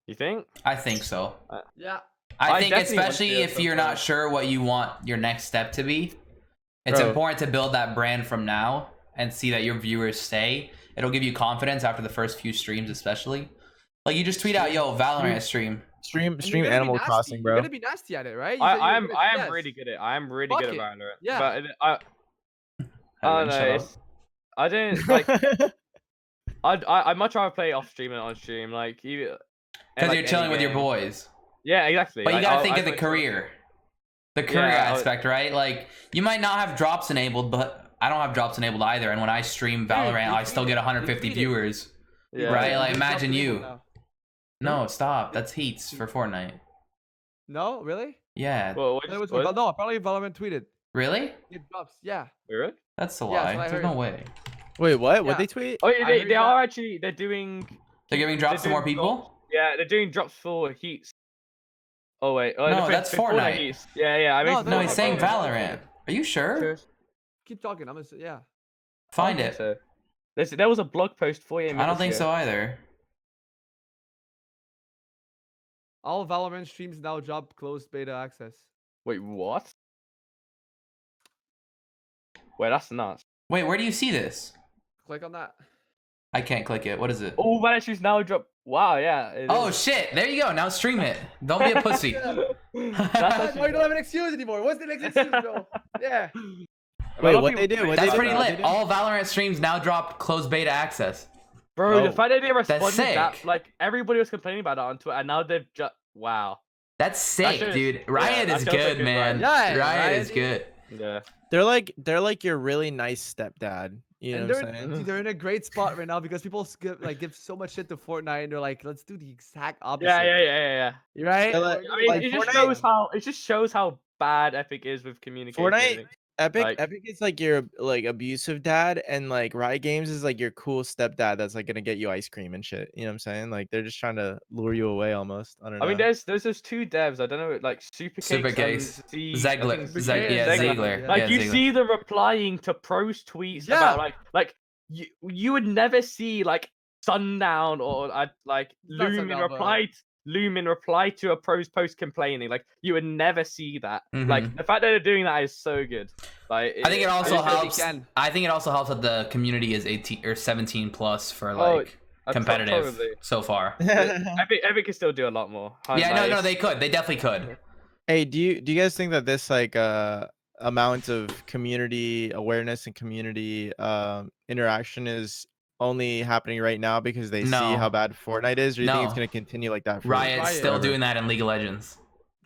Speaker 2: You think?
Speaker 1: I think so.
Speaker 4: Yeah.
Speaker 1: I think especially if you're not sure what you want your next step to be, it's important to build that brand from now and see that your viewers stay. It'll give you confidence after the first few streams, especially. Like, you just tweet out, "Yo, Valorant stream."
Speaker 3: Stream Animal Crossing, bro.
Speaker 4: You're gonna be nasty at it, right?
Speaker 2: I am really good at it. I am really good at Valorant.
Speaker 4: Yeah.
Speaker 2: But I don't know. I don't like. I'd much rather play off stream than on stream. Like, you.
Speaker 1: Because you're chilling with your boys.
Speaker 2: Yeah, exactly.
Speaker 1: But you gotta think of the career. The career aspect, right? Like, you might not have drops enabled, but I don't have drops enabled either. And when I stream Valorant, I still get 150 viewers.
Speaker 2: Yeah.
Speaker 1: Right? Like, imagine you. No, stop. That's heats for Fortnite.
Speaker 4: No, really?
Speaker 1: Yeah.
Speaker 2: Well,
Speaker 4: No, probably Valorant tweeted.
Speaker 1: Really?
Speaker 4: It drops, yeah.
Speaker 2: Really?
Speaker 1: That's a lie. There's no way.
Speaker 3: Wait, what? What they tweet?
Speaker 2: Oh, yeah, they are actually. They're doing.
Speaker 1: They're giving drops to more people?
Speaker 2: Yeah, they're doing drops for heats. Oh wait,
Speaker 1: no, that's Fortnite.
Speaker 2: Yeah. I mean,
Speaker 1: no, he's saying Valorant. Are you sure?
Speaker 4: Keep talking. I'm gonna say, yeah.
Speaker 1: Find it.
Speaker 2: So. There was a blog post for you.
Speaker 1: I don't think so either.
Speaker 4: All Valorant streams now drop closed beta access.
Speaker 2: Wait, what? Wait, that's nuts.
Speaker 1: Wait, where do you see this?
Speaker 4: Click on that.
Speaker 1: I can't click it. What is it?
Speaker 2: Oh, Valorant streams now drop. Wow, yeah.
Speaker 1: Oh shit! There you go. Now stream it. Don't be a pussy.
Speaker 4: No, you don't have an excuse anymore. What's the next excuse, bro? Yeah.
Speaker 3: Wait, what they do?
Speaker 1: That's pretty lit. All Valorant streams now drop closed beta access.
Speaker 2: Bro, the fact that they responded
Speaker 1: sick.
Speaker 2: that, like, everybody was complaining about that on Twitter, and now they've just wow.
Speaker 1: That's sick,
Speaker 2: shows-
Speaker 1: dude.
Speaker 2: yeah,
Speaker 1: Riot
Speaker 2: that
Speaker 1: is
Speaker 2: shows how
Speaker 1: good,
Speaker 2: good
Speaker 1: man.
Speaker 4: Riot is. Yeah,
Speaker 1: Riot
Speaker 4: Riot
Speaker 1: is
Speaker 4: is-
Speaker 1: good.
Speaker 2: Yeah.
Speaker 3: They're like your really nice stepdad. You know
Speaker 4: And
Speaker 3: what I'm saying?
Speaker 4: dude, they're in a great spot right now because people give so much shit to Fortnite, and they're like, let's do the exact opposite.
Speaker 2: Yeah.
Speaker 4: Right?
Speaker 3: They're like-
Speaker 2: I mean,
Speaker 3: Like,
Speaker 2: it just shows how bad Epic is with communication.
Speaker 3: Fortnite, Epic
Speaker 2: Like-
Speaker 3: is like your like abusive dad, and like Riot Games is like your cool stepdad that's like gonna get you ice cream and shit. You know what I'm saying? Like they're just trying to lure you away almost. I don't know.
Speaker 2: I mean, there's those two devs. I don't know, like
Speaker 1: Supercase.
Speaker 2: Zegler.
Speaker 1: Ziegler.
Speaker 2: Like
Speaker 1: Yeah,
Speaker 2: you
Speaker 1: Ziegler.
Speaker 2: see them replying to pros tweets
Speaker 4: Yeah.
Speaker 2: about like you would never see like Sundown or like
Speaker 4: Not
Speaker 2: Lumen
Speaker 4: Sundown,
Speaker 2: reply to a pros post complaining. Like you would never see that. Like
Speaker 1: Mhm.
Speaker 2: the fact that they're doing that is so good. Like
Speaker 1: I think it also
Speaker 4: just hope he
Speaker 1: helps.
Speaker 4: can.
Speaker 1: I think it also helps that the community is 18 or 17 plus for like competitive
Speaker 2: probably.
Speaker 1: so far.
Speaker 2: Epic can still do a lot more.
Speaker 1: Yeah, no, they could. They definitely could.
Speaker 3: Hey, do you guys think that this like amount of community awareness and community interaction is only happening right now because they see
Speaker 1: No.
Speaker 3: how bad Fortnite is, or do you think it's
Speaker 1: No.
Speaker 3: gonna continue like that? For
Speaker 1: Riot's
Speaker 4: Riot.
Speaker 1: still
Speaker 3: forever?
Speaker 1: doing that in League of Legends.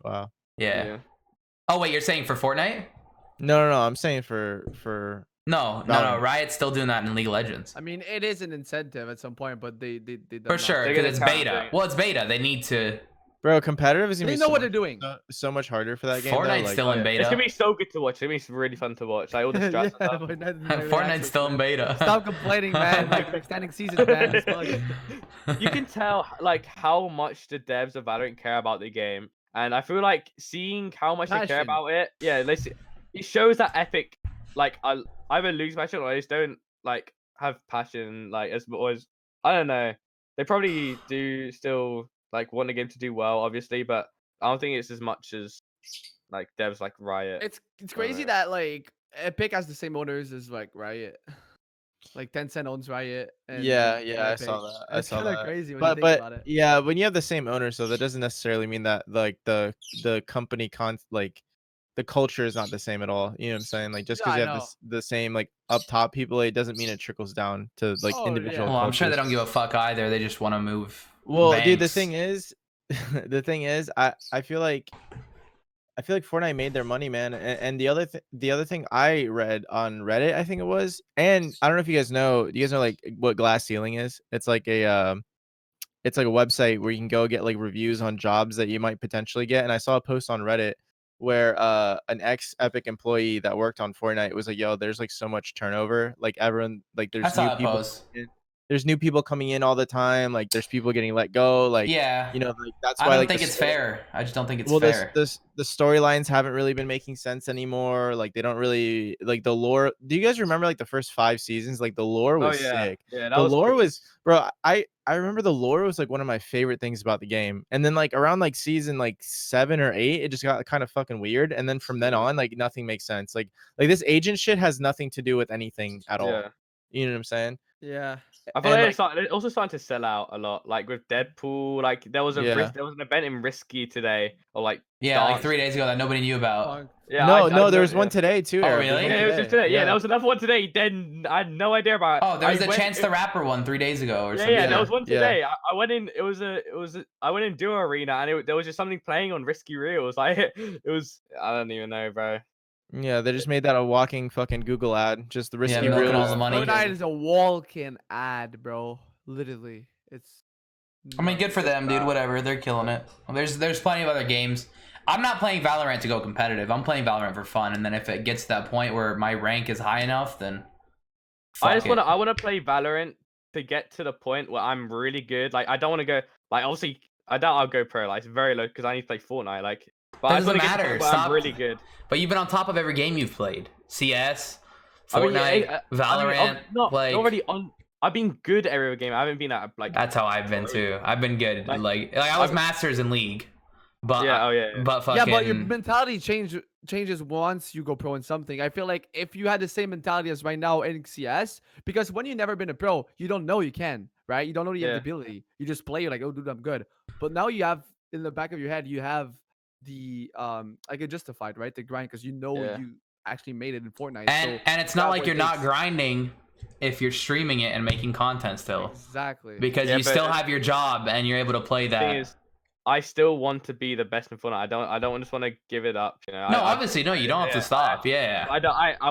Speaker 3: Wow.
Speaker 1: Yeah. Oh wait, you're saying for Fortnite?
Speaker 3: No. I'm saying for
Speaker 1: No.
Speaker 3: Valorant.
Speaker 1: Riot's still doing that in League of Legends.
Speaker 4: I mean, it is an incentive at some point, but they
Speaker 1: For sure,
Speaker 2: They're
Speaker 1: because
Speaker 2: gonna
Speaker 1: it's
Speaker 2: count
Speaker 1: beta.
Speaker 2: it.
Speaker 1: Well, it's beta. They need to.
Speaker 3: bro, competitive is gonna
Speaker 4: They
Speaker 3: be
Speaker 4: know
Speaker 3: so
Speaker 4: what
Speaker 3: much-
Speaker 4: they're doing.
Speaker 3: so much harder for that game. though,
Speaker 1: Fortnite's
Speaker 3: like-
Speaker 1: still in
Speaker 2: It's
Speaker 1: beta.
Speaker 2: gonna be so good to watch. It's gonna be really fun to watch. Like all the strats. and stuff.
Speaker 1: Fortnite's still in beta.
Speaker 4: Stop complaining, man. Like extending seasons, man. It's fun.
Speaker 2: You can tell like how much the devs of Valorant care about the game, and I feel like seeing how much they care
Speaker 4: Passion.
Speaker 2: about it. Yeah, it shows that Epic like I either lose passion or they just don't like have passion like as I don't know. They probably do still like want the game to do well, obviously, but I don't think it's as much as like devs like Riot.
Speaker 4: It's crazy
Speaker 2: Alright.
Speaker 4: that like Epic has the same owners as like Riot. Like Tencent owns Riot. And
Speaker 3: Yeah,
Speaker 4: and
Speaker 3: I
Speaker 4: Epic.
Speaker 3: saw that. I
Speaker 4: It's
Speaker 3: saw
Speaker 4: kind of
Speaker 3: that.
Speaker 4: crazy when you
Speaker 3: But
Speaker 4: think about it.
Speaker 3: yeah, when you have the same owner, so that doesn't necessarily mean that like the company like the culture is not the same at all. You know what I'm saying? Like just
Speaker 4: Yeah,
Speaker 3: because you
Speaker 4: I
Speaker 3: have
Speaker 4: know.
Speaker 3: the same like up top people, it doesn't mean it trickles down to like
Speaker 4: Oh,
Speaker 3: individual.
Speaker 4: yeah.
Speaker 1: Well, I'm sure they
Speaker 3: cultures.
Speaker 1: don't give a fuck either. They just want to move.
Speaker 3: Well, dude, the
Speaker 1: banks.
Speaker 3: thing is, I feel like Fortnite made their money, man. And the other thing I read on Reddit, I think it was, and I don't know if you guys know. Do you guys know like what glass ceiling is? It's like a website where you can go get like reviews on jobs that you might potentially get. And I saw a post on Reddit where an ex Epic employee that worked on Fortnite was like, "Yo, there's like so much turnover. Like everyone, like
Speaker 1: I
Speaker 3: there's
Speaker 1: saw
Speaker 3: new
Speaker 1: that
Speaker 3: people."
Speaker 1: post.
Speaker 3: There's new people coming in all the time. Like there's people getting let go. Like
Speaker 1: Yeah.
Speaker 3: you know, like that's
Speaker 1: I
Speaker 3: why
Speaker 1: don't
Speaker 3: like
Speaker 1: think
Speaker 3: the
Speaker 1: it's
Speaker 3: story-
Speaker 1: fair. I just don't think it's
Speaker 3: well,
Speaker 1: fair.
Speaker 3: the storylines haven't really been making sense anymore. Like they don't really like the lore. Do you guys remember like the first 5 seasons? Like the lore was sick.
Speaker 2: Yeah, that
Speaker 3: The
Speaker 2: was
Speaker 3: lore
Speaker 2: pretty-
Speaker 3: was, bro. I remember the lore was like one of my favorite things about the game. And then like around like season like 7 or 8, it just got kind of fucking weird. And then from then on, like nothing makes sense. Like this agent shit has nothing to do with anything at all.
Speaker 2: Yeah.
Speaker 3: You know what I'm saying?
Speaker 4: Yeah.
Speaker 2: I feel
Speaker 3: And,
Speaker 2: like they're also starting to sell out a lot. Like with Deadpool, like there was
Speaker 3: Yeah.
Speaker 2: there was an event in Risky today, or like
Speaker 1: Yeah, like
Speaker 2: dance.
Speaker 1: 3 days ago that nobody knew about.
Speaker 4: Punk.
Speaker 2: Yeah,
Speaker 3: no, there was
Speaker 2: yeah.
Speaker 3: one today too.
Speaker 1: Oh,
Speaker 3: Eric. There's
Speaker 1: really?
Speaker 3: one
Speaker 2: Yeah, it was just today. Yeah, there was another one today. Then I had no idea about it.
Speaker 1: Oh, there was
Speaker 2: I
Speaker 1: the
Speaker 2: went-
Speaker 1: Chance the Rapper one 3 days ago or
Speaker 2: Yeah,
Speaker 1: something.
Speaker 2: yeah, there was one
Speaker 3: Yeah.
Speaker 2: today. I went in. I went in Duo Arena, and there was just something playing on Risky Reels. Like it was. I don't even know, bro.
Speaker 3: Yeah, they just made that a walking fucking Google ad. Just the risky
Speaker 1: milking all
Speaker 3: reels.
Speaker 1: the money.
Speaker 4: Fortnite is a walk-in ad, bro. Literally, it's.
Speaker 1: I mean, good for them, dude. Whatever, they're killing it. There's plenty of other games. I'm not playing Valorant to go competitive. I'm playing Valorant for fun, and then if it gets to that point where my rank is high enough, then
Speaker 2: I just
Speaker 1: fuck it.
Speaker 2: I want to play Valorant to get to the point where I'm really good. Like I don't want to go. Like obviously, I doubt I'll go pro. Like it's very low because I need to play Fortnite. Like, but I just
Speaker 1: Doesn't
Speaker 2: want to get to the
Speaker 1: matter.
Speaker 2: point where
Speaker 1: Stop.
Speaker 2: I'm really good.
Speaker 1: But you've been on top of every game you've played. CS,
Speaker 2: I mean,
Speaker 1: Fortnite,
Speaker 2: yeah,
Speaker 1: Valorant.
Speaker 2: I'm not
Speaker 1: like
Speaker 2: already on. I've been good at every game. I haven't been at like.
Speaker 1: that's how I've been too. I've been good.
Speaker 2: Like,
Speaker 1: Like I was masters in League, but
Speaker 2: Yeah. Oh yeah.
Speaker 1: but fucking
Speaker 4: Yeah, but your mentality changes once you go pro in something. I feel like if you had the same mentality as right now in CS, because when you've never been a pro, you don't know you can, right? You don't know you have the ability. You just play, you're like, oh, dude, I'm good. But now you have in the back of your head, you have the like it justified, right? The grind, because you know you actually made it in Fortnite.
Speaker 1: and it's not like you're not grinding if you're streaming it and making content still.
Speaker 4: Exactly.
Speaker 1: Because
Speaker 2: Yeah,
Speaker 1: you
Speaker 2: but
Speaker 1: still have your job and you're able to play
Speaker 2: The thing
Speaker 1: that.
Speaker 2: is, I still want to be the best in Fortnite. I don't just want to give it up. You know.
Speaker 1: No, obviously, no. You don't have to stop. Yeah.
Speaker 2: I don't. I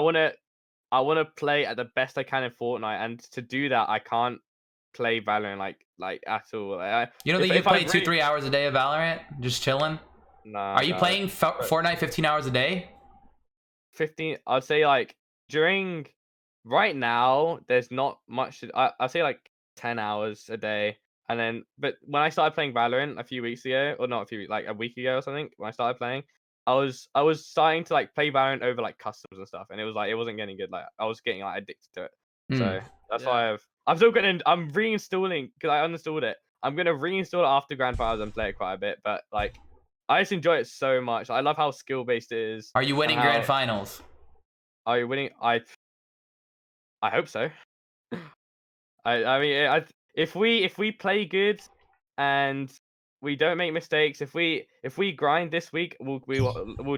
Speaker 2: want to play at the best I can in Fortnite, and to do that, I can't play Valorant like at all.
Speaker 1: You don't think you play 2-3 hours a day of Valorant, just chilling?
Speaker 2: No.
Speaker 1: Are you playing Fortnite 15 hours a day?
Speaker 2: 15. I'd say like during right now, there's not much. I'd say like 10 hours a day. And then, but when I started playing Valorant a few weeks ago, or not a few weeks, like a week ago or something, when I started playing, I was starting to like play Valorant over like customs and stuff, and it was like it wasn't getting good. Like I was getting like addicted to it. So that's why I'm still getting. I'm reinstalling because I uninstalled it. I'm gonna reinstall it after Grand Finals and play it quite a bit. But like, I just enjoy it so much. I love how skill based it is.
Speaker 1: Are you winning Grand Finals?
Speaker 2: Are you winning? I hope so. I mean, if we play good and we don't make mistakes, if we grind this week, we'll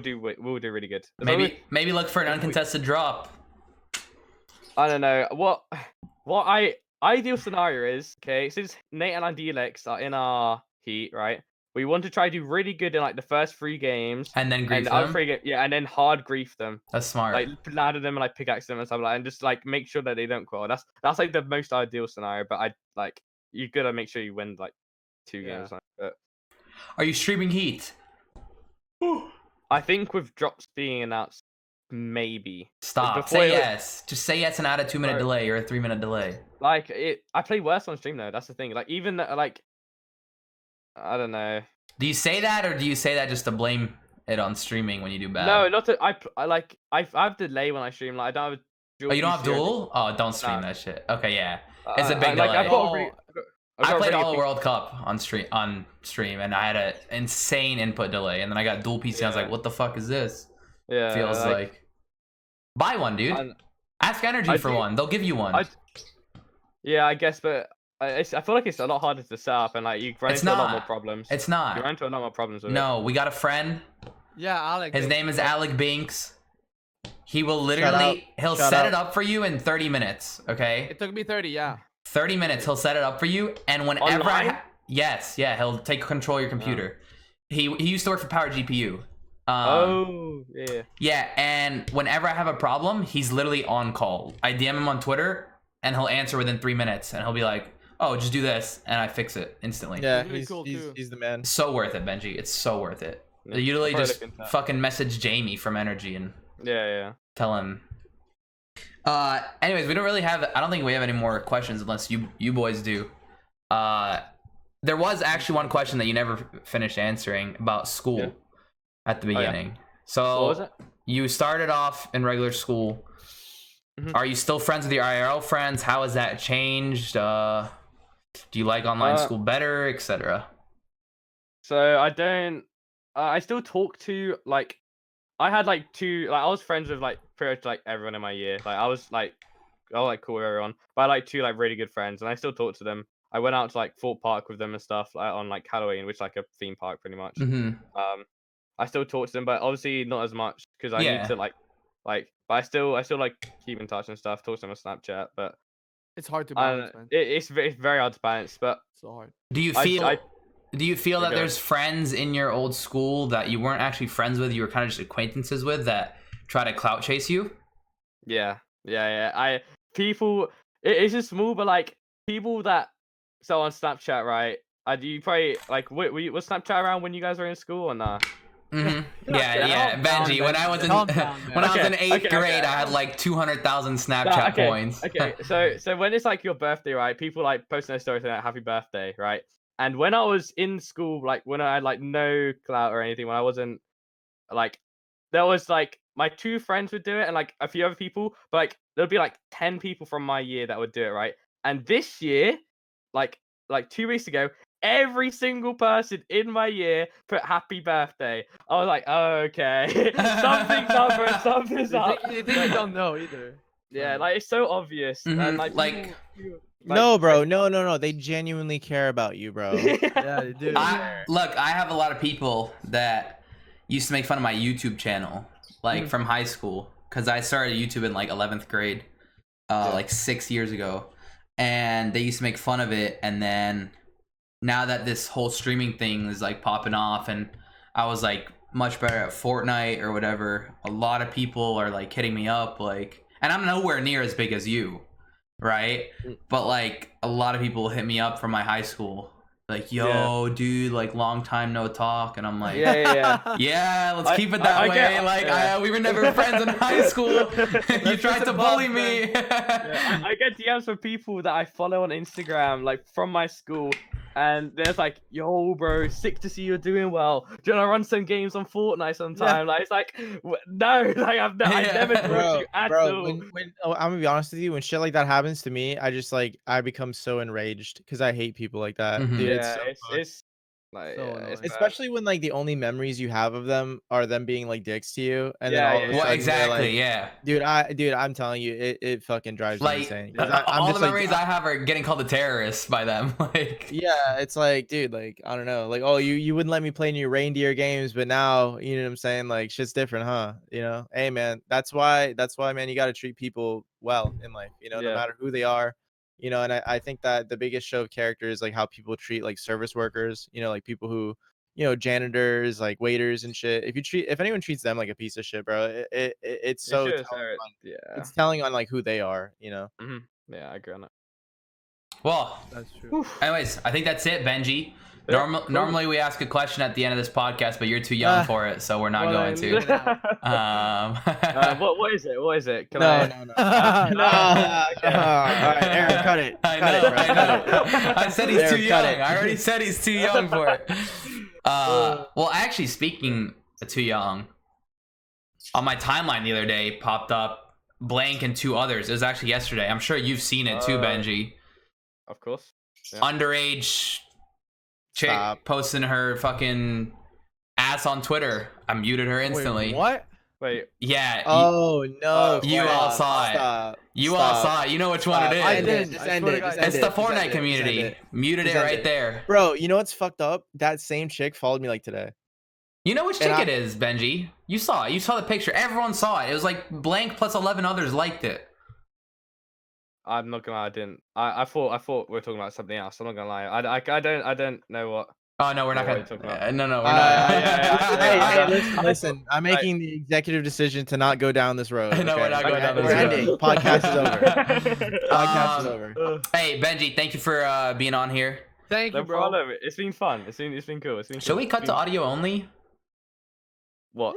Speaker 2: do really good.
Speaker 1: Maybe look for an uncontested drop.
Speaker 2: I don't know what ideal scenario is. Okay, since Nate and Idealex are in our heat, right? We want to try to do really good in like the first 3 games,
Speaker 1: and then grief them.
Speaker 2: And then hard grief them.
Speaker 1: That's smart.
Speaker 2: Like ladder them and like pickaxe them and stuff like that, and just like make sure that they don't quit. That's like the most ideal scenario. But you gotta make sure you win like 2 games. But...
Speaker 1: Are you streaming heat?
Speaker 2: I think with drops being announced, maybe.
Speaker 1: Stop. Say yes. Just say yes and add a 2-minute delay or a 3-minute delay.
Speaker 2: Like I play worse on stream though. That's the thing. Like even like. I don't know.
Speaker 1: Do you say that, or do you say that just to blame it on streaming when you do bad?
Speaker 2: No, not to. I have delay when I stream. Like I don't have.
Speaker 1: Oh, you don't have dual? Oh, don't stream that shit. Okay, yeah, it's a big delay. I played all the World Cup on stream, and I had an insane input delay, and then I got dual PC. I was like, what the fuck is this?
Speaker 2: Yeah,
Speaker 1: feels like buy one, dude. Ask Energy for one. They'll give you one.
Speaker 2: Yeah, I guess, but. I feel like it's a lot harder to set up, and like you run into a lot more problems.
Speaker 1: It's not.
Speaker 2: You run into a lot more problems with
Speaker 1: it. We got a friend.
Speaker 4: Yeah, Alec.
Speaker 1: His name is Alec Binks. He will literally he'll set it up for you in 30 minutes. Okay.
Speaker 4: It took me 30. Yeah.
Speaker 1: 30 minutes. He'll set it up for you, and whenever yes, yeah, he'll take control of your computer. He used to work for Power GPU. Yeah, and whenever I have a problem, he's literally on call. I DM him on Twitter, and he'll answer within 3 minutes, and he'll be like, oh, just do this, and I fix it instantly.
Speaker 3: Yeah, he's the man.
Speaker 1: So worth it, Benji. It's so worth it. Yeah, you literally just fucking message Jamie from Energy and tell him. Anyways, we don't really have. I don't think we have any more questions unless you boys do. There was actually one question that you never finished answering about school at the beginning. So
Speaker 2: what was it?
Speaker 1: You started off in regular school. Are you still friends with your IRL friends? How has that changed? Do you like online school better, etc.?
Speaker 2: So I don't. I still talk to like. I had like 2. Like I was friends with like pretty much like everyone in my year. Like I was cool with everyone. But I like 2 like really good friends, and I still talk to them. I went out to like Fort Park with them and stuff like on like Halloween, which is like a theme park pretty much. I still talk to them, but obviously not as much because I need to like. But I still like keep in touch and stuff. Talk to them on Snapchat, but.
Speaker 4: It's hard to balance, man.
Speaker 2: It's very hard to balance, but
Speaker 4: so hard.
Speaker 1: Do you feel that there's friends in your old school that you weren't actually friends with, you were kind of just acquaintances with, that try to clout chase you?
Speaker 2: Yeah. It's just small, but like people that on Snapchat, right? You probably like was Snapchat around when you guys were in school or not?
Speaker 1: Yeah, Benji. When I was in when I was in 8th grade, I had like 200,000 Snapchat points.
Speaker 2: Okay, so when it's like your birthday, right? People like posting their stories saying like, "Happy birthday," right? And when I was in school, like when I had like no clout or anything, when I wasn't like, there was like my 2 friends would do it, and like a few other people, but like there'd be like 10 people from my year that would do it, right? And this year, like 2 weeks ago, every single person in my year put happy birthday. I was like, oh, okay. Something's up, bro. Something's up.
Speaker 4: You think I don't know either.
Speaker 2: Yeah, like it's so obvious. And
Speaker 3: no, bro. No. They genuinely care about you, bro.
Speaker 4: Yeah, they do.
Speaker 1: Look, I have a lot of people that used to make fun of my YouTube channel, like from high school, because I started YouTube in like 11th grade, like 6 years ago. And they used to make fun of it, and then now that this whole streaming thing is like popping off, and I was like much better at Fortnite or whatever, a lot of people are like hitting me up, like, and I'm nowhere near as big as you, right? But like a lot of people hit me up from my high school, like, yo, dude, like long time no talk, and I'm like, yeah, let's keep it that way. We were never friends in high school. You tried to bully me.
Speaker 2: I get DMs from people that I follow on Instagram, like from my school, and there's like, yo, bro, sick to see you're doing well. Do you want to run some games on Fortnite sometime? Like, it's like, no, like I never told you at all.
Speaker 3: When I'm gonna be honest with you, when shit like that happens to me, I just like I become so enraged because I hate people like that. Dude,
Speaker 2: it's like,
Speaker 3: especially when like the only memories you have of them are them being like dicks to you, and then all of a sudden
Speaker 1: exactly,
Speaker 3: like, dude, I'm telling you, it fucking drives me insane.
Speaker 1: All the memories I have are getting called a terrorist by them. Like,
Speaker 3: yeah, it's like, dude, like I don't know, like, oh, you wouldn't let me play in your reindeer games, but now you know what I'm saying, like shit's different, huh? You know, hey man, that's why, man, you got to treat people well in life, you know, no matter who they are. You know, and I think that the biggest show of character is like how people treat like service workers, you know, like people who, you know, janitors, like waiters and shit. If anyone treats them like a piece of shit, bro, it's so it's telling on like who they are, you know.
Speaker 2: Yeah, I agree on that.
Speaker 1: Well,
Speaker 4: that's true.
Speaker 1: Anyways, I think that's it, Benji. Normally we ask a question at the end of this podcast, but you're too young for it, so we're not going to.
Speaker 2: What is it? What is it?
Speaker 3: No. All right, Aaron, cut it.
Speaker 1: I know. I said he's too young. I already said he's too young for it. Well, actually, speaking of too young, on my timeline the other day popped up Blank and two others. It was actually yesterday. I'm sure you've seen it too, Benji.
Speaker 2: Of course. Yeah.
Speaker 1: Underage chick posting her fucking ass on Twitter. I muted her instantly.
Speaker 4: Wait, what?
Speaker 2: Wait.
Speaker 1: Yeah.
Speaker 3: Oh no.
Speaker 1: You all saw it. All saw it. You know which one it is.
Speaker 4: I didn't.
Speaker 1: It's the Fortnite community. Muted it right there.
Speaker 3: Bro, you know what's fucked up? That same chick followed me like today.
Speaker 1: You know which chick it is, Benji. You saw it. You saw the picture. Everyone saw it. It was like Blank plus 11 others liked it.
Speaker 2: I'm not gonna lie, I didn't. I thought we were talking about something else. I'm not gonna lie. I don't know what.
Speaker 1: Oh no, we're not gonna. No, we're
Speaker 3: not. Hey, listen. I'm making the executive decision to not go down this road.
Speaker 1: No, we're not going down this road.
Speaker 3: We're ending. Podcast is over. Podcast is over.
Speaker 1: Hey, Benji, thank you for being on here.
Speaker 4: Thank you, bro.
Speaker 2: It's been fun. It's been cool.
Speaker 1: Should we cut to audio only?
Speaker 2: What?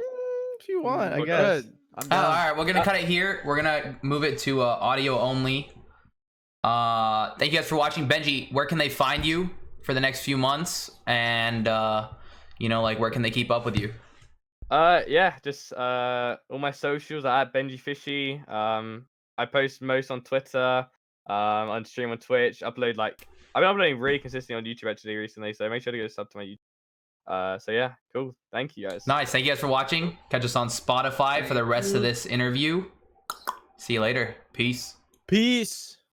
Speaker 3: If you want, I guess.
Speaker 1: All right, we're gonna cut it here. We're gonna move it to audio only. Thank you guys for watching. Benji, where can they find you for the next few months, and you know, like, where can they keep up with you?
Speaker 2: Yeah, just all my socials are at Benjyfishy. I post most on Twitter, on stream on Twitch, I've been uploading really consistently on YouTube actually recently, so make sure to go sub to my YouTube. So yeah, cool. Thank you guys.
Speaker 1: Nice. Thank you guys for watching. Catch us on Spotify for the rest of this interview. See you later. Peace.